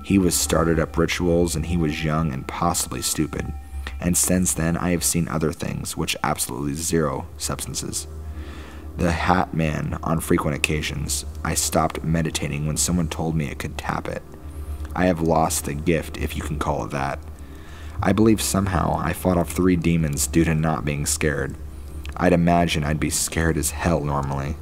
He was started up rituals and he was young and possibly stupid, and since then I have seen other things, which absolutely 0 substances. The Hat Man on frequent occasions. I stopped meditating when someone told me it could tap it. I have lost the gift, if you can call it that. I believe somehow I fought off 3 demons due to not being scared. I'd imagine I'd be scared as hell normally.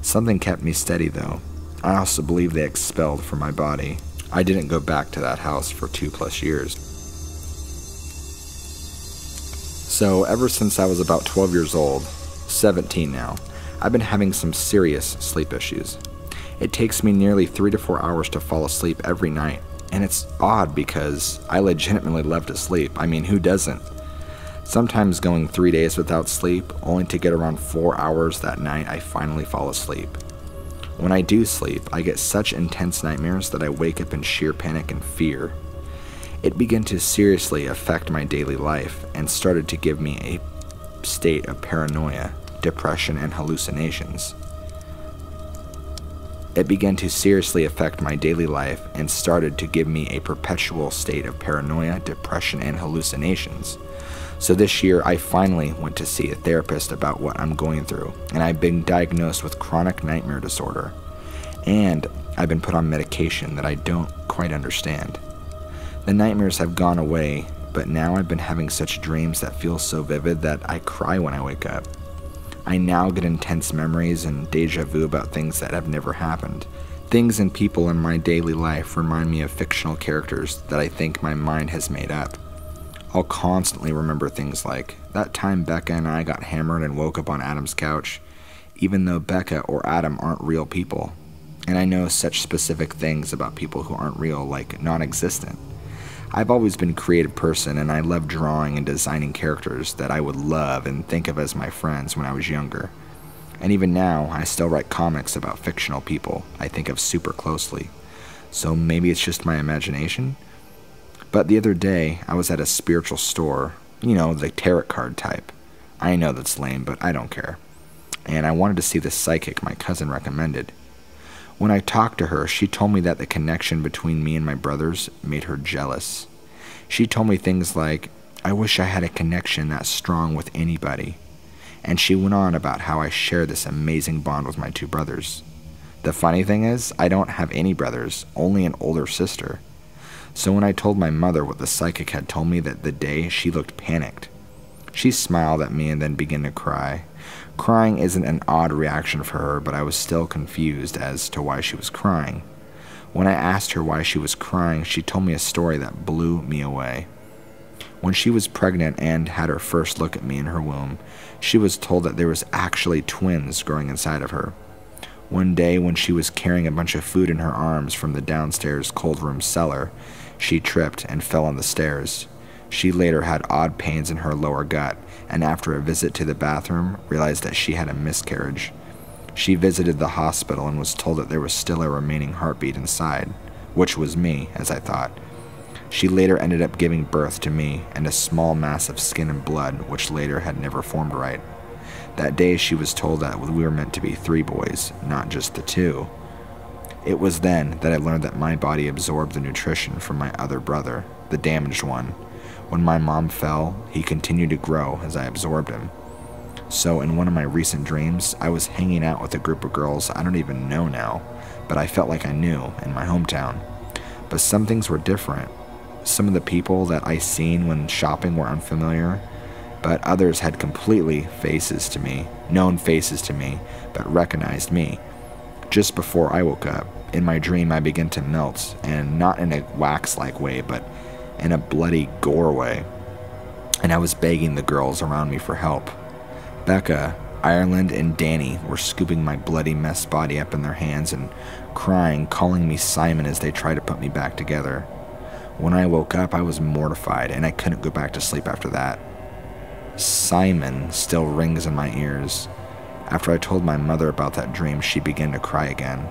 Something kept me steady though. I also believe they expelled from my body. I didn't go back to that house for 2+ years. So ever since I was about 12 years old, 17 now, I've been having some serious sleep issues. It takes me nearly 3 to 4 hours to fall asleep every night, and it's odd because I legitimately love to sleep. I mean, who doesn't? Sometimes going 3 days without sleep, only to get around 4 hours that night I finally fall asleep. When I do sleep, I get such intense nightmares that I wake up in sheer panic and fear. It began to seriously affect my daily life and started to give me a state of paranoia, depression, and hallucinations. It began to seriously affect my daily life and started to give me a perpetual state of paranoia, depression, and hallucinations. So this year, I finally went to see a therapist about what I'm going through, and I've been diagnosed with chronic nightmare disorder. And I've been put on medication that I don't quite understand. The nightmares have gone away, but now I've been having such dreams that feel so vivid that I cry when I wake up. I now get intense memories and deja vu about things that have never happened. Things and people in my daily life remind me of fictional characters that I think my mind has made up. I'll constantly remember things like that time Becca and I got hammered and woke up on Adam's couch, even though Becca or Adam aren't real people. And I know such specific things about people who aren't real, like non-existent. I've always been a creative person, and I love drawing and designing characters that I would love and think of as my friends when I was younger. And even now, I still write comics about fictional people I think of super closely. So maybe it's just my imagination? But the other day, I was at a spiritual store, you know, the tarot card type. I know that's lame, but I don't care. And I wanted to see the psychic my cousin recommended. When I talked to her, she told me that the connection between me and my brothers made her jealous. She told me things like, I wish I had a connection that strong with anybody. And she went on about how I share this amazing bond with my 2 brothers. The funny thing is, I don't have any brothers, only an older sister. So when I told my mother what the psychic had told me that day, she looked panicked. She smiled at me and then began to cry. Crying isn't an odd reaction for her, but I was still confused as to why she was crying. When I asked her why she was crying, she told me a story that blew me away. When she was pregnant and had her first look at me in her womb, she was told that there was actually twins growing inside of her. One day, when she was carrying a bunch of food in her arms from the downstairs cold room cellar, she tripped and fell on the stairs. She later had odd pains in her lower gut, and after a visit to the bathroom, realized that she had a miscarriage. She visited the hospital and was told that there was still a remaining heartbeat inside, which was me, as I thought. She later ended up giving birth to me and a small mass of skin and blood, which later had never formed right. That day she was told that we were meant to be 3 boys, not just the 2. It was then that I learned that my body absorbed the nutrition from my other brother, the damaged one. When my mom fell, he continued to grow as I absorbed him. So in one of my recent dreams, I was hanging out with a group of girls I don't even know now, but I felt like I knew in my hometown. But some things were different. Some of the people that I seen when shopping were unfamiliar, but others had completely known faces to me, but recognized me. Just before I woke up, in my dream I began to melt, and not in a wax-like way, but in a bloody gore way. And I was begging the girls around me for help. Becca, Ireland, and Danny were scooping my bloody mess body up in their hands and crying, calling me Simon as they tried to put me back together. When I woke up, I was mortified, and I couldn't go back to sleep after that. Simon still rings in my ears. After I told my mother about that dream, she began to cry again,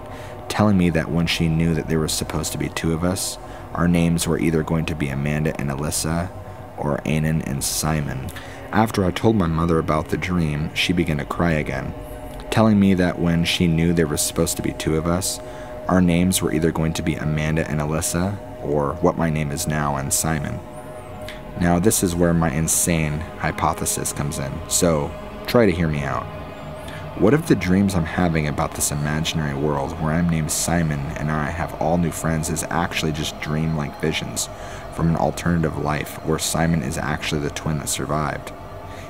telling me that when she knew that there was supposed to be 2 of us, our names were either going to be Amanda and Alyssa, or Anan and Simon. After I told my mother about the dream, she began to cry again, telling me that when she knew there was supposed to be 2 of us, our names were either going to be Amanda and Alyssa, or what my name is now, and Simon. Now this is where my insane hypothesis comes in, so try to hear me out. What if the dreams I'm having about this imaginary world where I'm named Simon and I have all new friends is actually just dream-like visions from an alternative life where Simon is actually the twin that survived?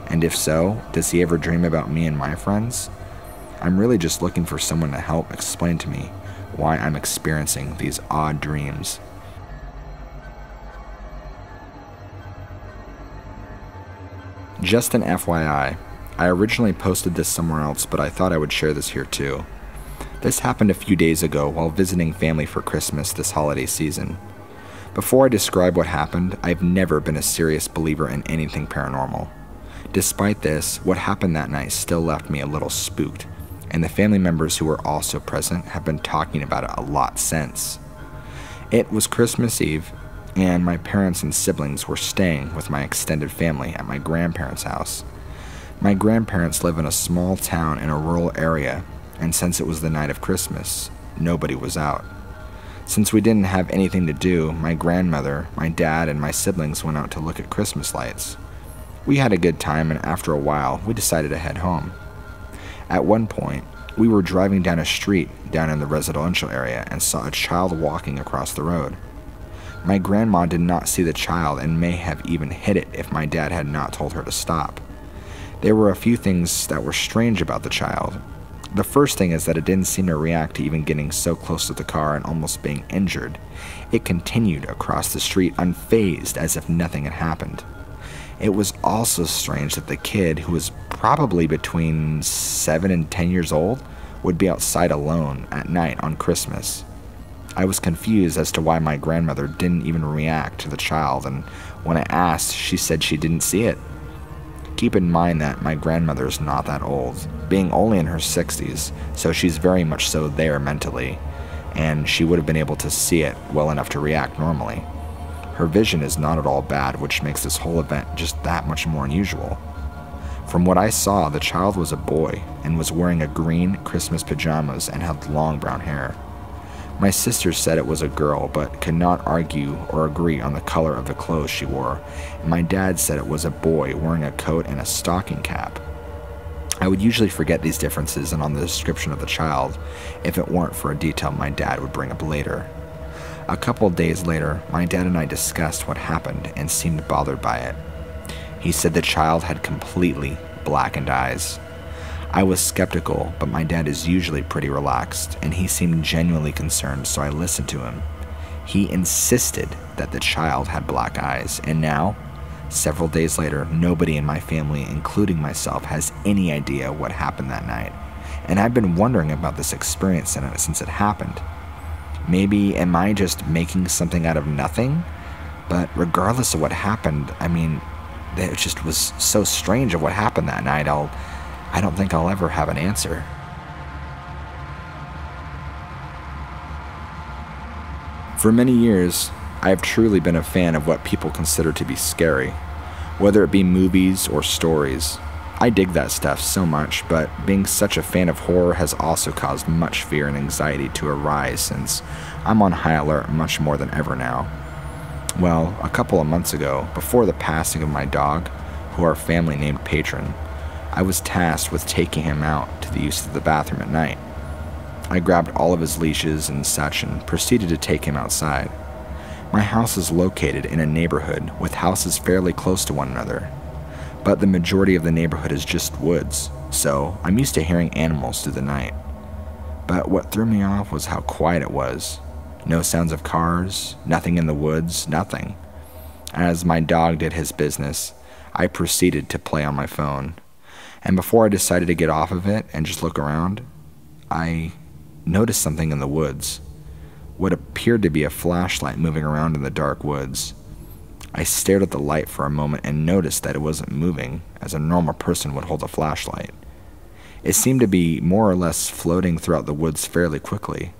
And if so, does he ever dream about me and my friends? I'm really just looking for someone to help explain to me why I'm experiencing these odd dreams. Just an FYI, I originally posted this somewhere else, but I thought I would share this here too. This happened a few days ago while visiting family for Christmas this holiday season. Before I describe what happened, I've never been a serious believer in anything paranormal. Despite this, what happened that night still left me a little spooked, and the family members who were also present have been talking about it a lot since. It was Christmas Eve, and my parents and siblings were staying with my extended family at my grandparents' house. My grandparents live in a small town in a rural area, and since it was the night of Christmas, nobody was out. Since we didn't have anything to do, my grandmother, my dad, and my siblings went out to look at Christmas lights. We had a good time, and after a while, we decided to head home. At one point, we were driving down a street down in the residential area and saw a child walking across the road. My grandma did not see the child and may have even hit it if my dad had not told her to stop. There were a few things that were strange about the child. The first thing is that it didn't seem to react to even getting so close to the car and almost being injured. It continued across the street unfazed as if nothing had happened. It was also strange that the kid, who was probably between 7 and 10 years old, would be outside alone at night on Christmas. I was confused as to why my grandmother didn't even react to the child, and when I asked, she said she didn't see it. Keep in mind that my grandmother is not that old, being only in her 60s, so she's very much so there mentally, and she would have been able to see it well enough to react normally. Her vision is not at all bad, which makes this whole event just that much more unusual. From what I saw, the child was a boy and was wearing a green Christmas pajamas and had long brown hair. My sister said it was a girl, but could not argue or agree on the color of the clothes she wore, and my dad said it was a boy wearing a coat and a stocking cap. I would usually forget these differences and on the description of the child if it weren't for a detail my dad would bring up later. A couple days later, my dad and I discussed what happened and seemed bothered by it. He said the child had completely blackened eyes. I was skeptical, but my dad is usually pretty relaxed, and he seemed genuinely concerned, so I listened to him. He insisted that the child had black eyes, and now, several days later, nobody in my family, including myself, has any idea what happened that night, and I've been wondering about this experience since it happened. Maybe am I just making something out of nothing? But regardless of what happened, I mean, it just was so strange of what happened that night. I don't think I'll ever have an answer. For many years, I have truly been a fan of what people consider to be scary, whether it be movies or stories. I dig that stuff so much, but being such a fan of horror has also caused much fear and anxiety to arise since I'm on high alert much more than ever now. Well, a couple of months ago, before the passing of my dog, who our family named Patron, I was tasked with taking him out to the use of the bathroom at night. I grabbed all of his leashes and such and proceeded to take him outside. My house is located in a neighborhood with houses fairly close to one another, but the majority of the neighborhood is just woods, so I'm used to hearing animals through the night. But what threw me off was how quiet it was. No sounds of cars, nothing in the woods, nothing. As my dog did his business, I proceeded to play on my phone, and before I decided to get off of it and just look around, I noticed something in the woods. What appeared to be a flashlight moving around in the dark woods. I stared at the light for a moment and noticed that it wasn't moving as a normal person would hold a flashlight. It seemed to be more or less floating throughout the woods fairly quickly.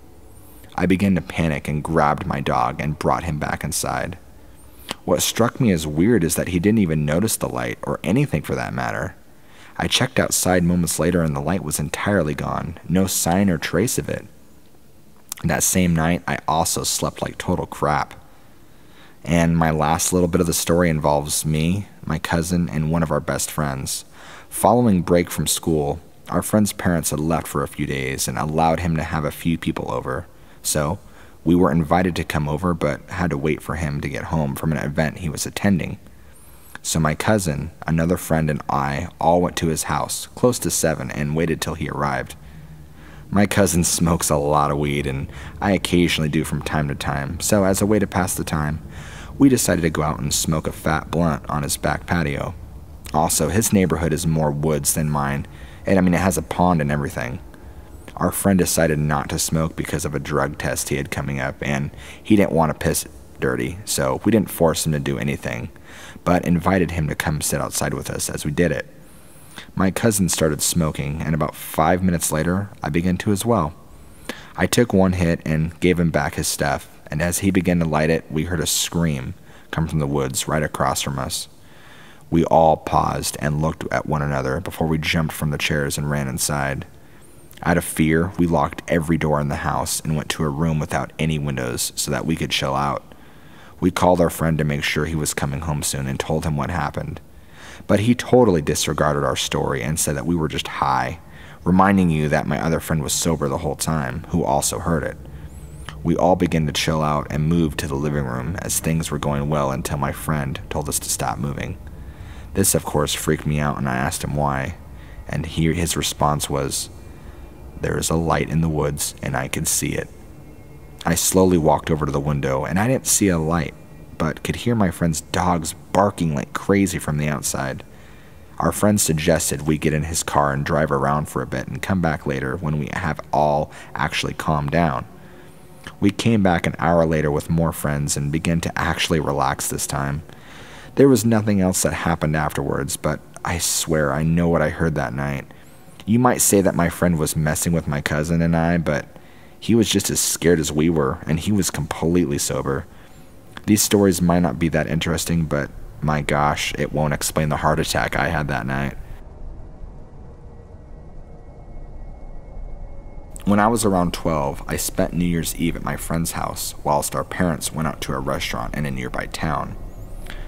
I began to panic and grabbed my dog and brought him back inside. What struck me as weird is that he didn't even notice the light or anything for that matter. I checked outside moments later and the light was entirely gone, no sign or trace of it. That same night, I also slept like total crap. And my last little bit of the story involves me, my cousin, and one of our best friends. Following break from school, our friend's parents had left for a few days and allowed him to have a few people over. So, we were invited to come over but had to wait for him to get home from an event he was attending. So my cousin, another friend, and I all went to his house, close to 7, and waited till he arrived. My cousin smokes a lot of weed, and I occasionally do from time to time, so as a way to pass the time, we decided to go out and smoke a fat blunt on his back patio. Also, his neighborhood is more woods than mine, and it has a pond and everything. Our friend decided not to smoke because of a drug test he had coming up, and he didn't want to piss dirty, so we didn't force him to do anything, but invited him to come sit outside with us as we did it. My cousin started smoking, and about 5 minutes later, I began to as well. I took one hit and gave him back his stuff, and as he began to light it, we heard a scream come from the woods right across from us. We all paused and looked at one another before we jumped from the chairs and ran inside. Out of fear, we locked every door in the house and went to a room without any windows so that we could chill out. We called our friend to make sure he was coming home soon and told him what happened. But he totally disregarded our story and said that we were just high, reminding you that my other friend was sober the whole time, who also heard it. We all began to chill out and moved to the living room as things were going well until my friend told us to stop moving. This, of course, freaked me out and I asked him why, and his response was, "There is a light in the woods and I can see it." I slowly walked over to the window, and I didn't see a light, but could hear my friend's dogs barking like crazy from the outside. Our friend suggested we get in his car and drive around for a bit and come back later when we have all actually calmed down. We came back an hour later with more friends and began to actually relax this time. There was nothing else that happened afterwards, but I swear I know what I heard that night. You might say that my friend was messing with my cousin and I, but he was just as scared as we were, and he was completely sober. These stories might not be that interesting, but my gosh, it won't explain the heart attack I had that night. When I was around 12, I spent New Year's Eve at my friend's house, whilst our parents went out to a restaurant in a nearby town.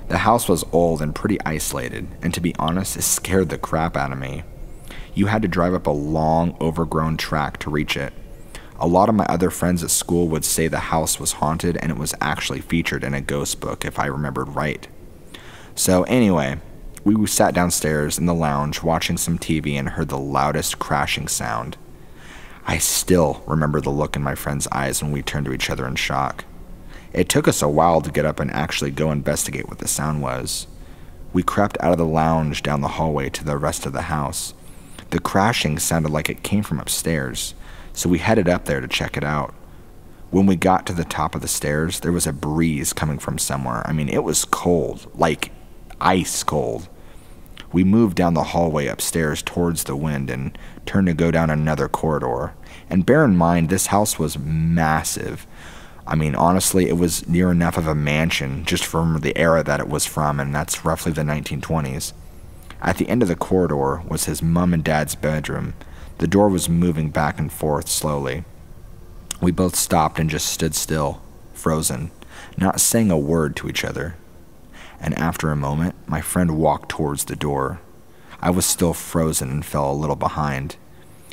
The house was old and pretty isolated, and to be honest, it scared the crap out of me. You had to drive up a long, overgrown track to reach it. A lot of my other friends at school would say the house was haunted and it was actually featured in a ghost book if I remembered right. So anyway, we sat downstairs in the lounge watching some TV and heard the loudest crashing sound. I still remember the look in my friend's eyes when we turned to each other in shock. It took us a while to get up and actually go investigate what the sound was. We crept out of the lounge down the hallway to the rest of the house. The crashing sounded like it came from upstairs, so we headed up there to check it out. When we got to the top of the stairs, there was a breeze coming from somewhere. I mean, it was cold, like ice cold. We moved down the hallway upstairs towards the wind and turned to go down another corridor. And bear in mind, this house was massive. I mean, honestly, it was near enough of a mansion just from the era that it was from, and that's roughly the 1920s. At the end of the corridor was his mom and dad's bedroom. The door was moving back and forth slowly. We both stopped and just stood still, frozen, not saying a word to each other. And after a moment, my friend walked towards the door. I was still frozen and fell a little behind.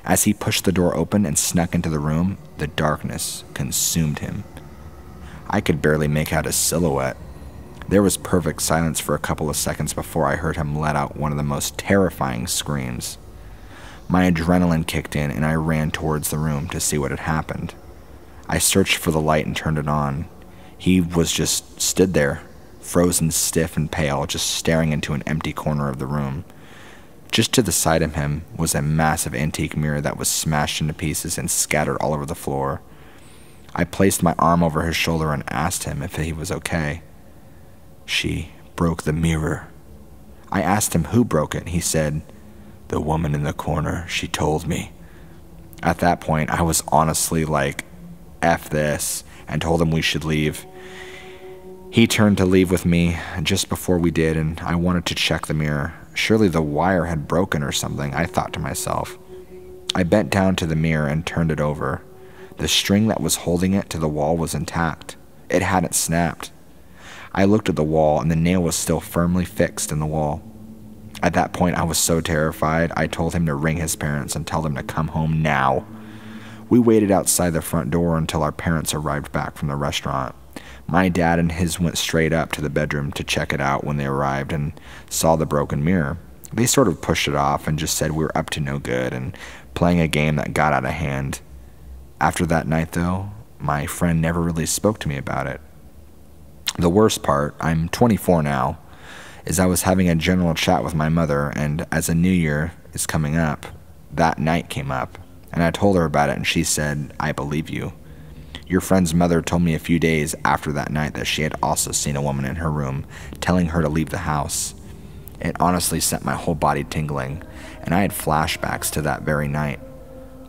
As he pushed the door open and snuck into the room, the darkness consumed him. I could barely make out his silhouette. There was perfect silence for a couple of seconds before I heard him let out one of the most terrifying screams. My adrenaline kicked in and I ran towards the room to see what had happened. I searched for the light and turned it on. He was just stood there, frozen stiff and pale, just staring into an empty corner of the room. Just to the side of him was a massive antique mirror that was smashed into pieces and scattered all over the floor. I placed my arm over his shoulder and asked him if he was okay. "She broke the mirror." I asked him who broke it. He said, "The woman in the corner, she told me." At that point, I was honestly like, F this, and told him we should leave. He turned to leave with me just before we did, and I wanted to check the mirror. Surely the wire had broken or something, I thought to myself. I bent down to the mirror and turned it over. The string that was holding it to the wall was intact. It hadn't snapped. I looked at the wall, and the nail was still firmly fixed in the wall. At that point, I was so terrified, I told him to ring his parents and tell them to come home now. We waited outside the front door until our parents arrived back from the restaurant. My dad and his went straight up to the bedroom to check it out when they arrived and saw the broken mirror. They sort of pushed it off and just said we were up to no good and playing a game that got out of hand. After that night, though, my friend never really spoke to me about it. The worst part, I'm 24 now, is I was having a general chat with my mother, and as a new year is coming up, that night came up, and I told her about it, and she said, "I believe you. Your friend's mother told me a few days after that night that she had also seen a woman in her room telling her to leave the house." It honestly sent my whole body tingling, and I had flashbacks to that very night,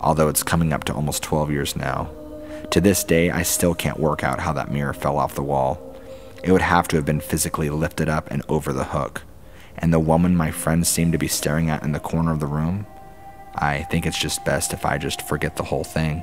although it's coming up to almost 12 years now. To this day, I still can't work out how that mirror fell off the wall. It would have to have been physically lifted up and over the hook. And the woman my friend seemed to be staring at in the corner of the room, I think it's just best if I just forget the whole thing.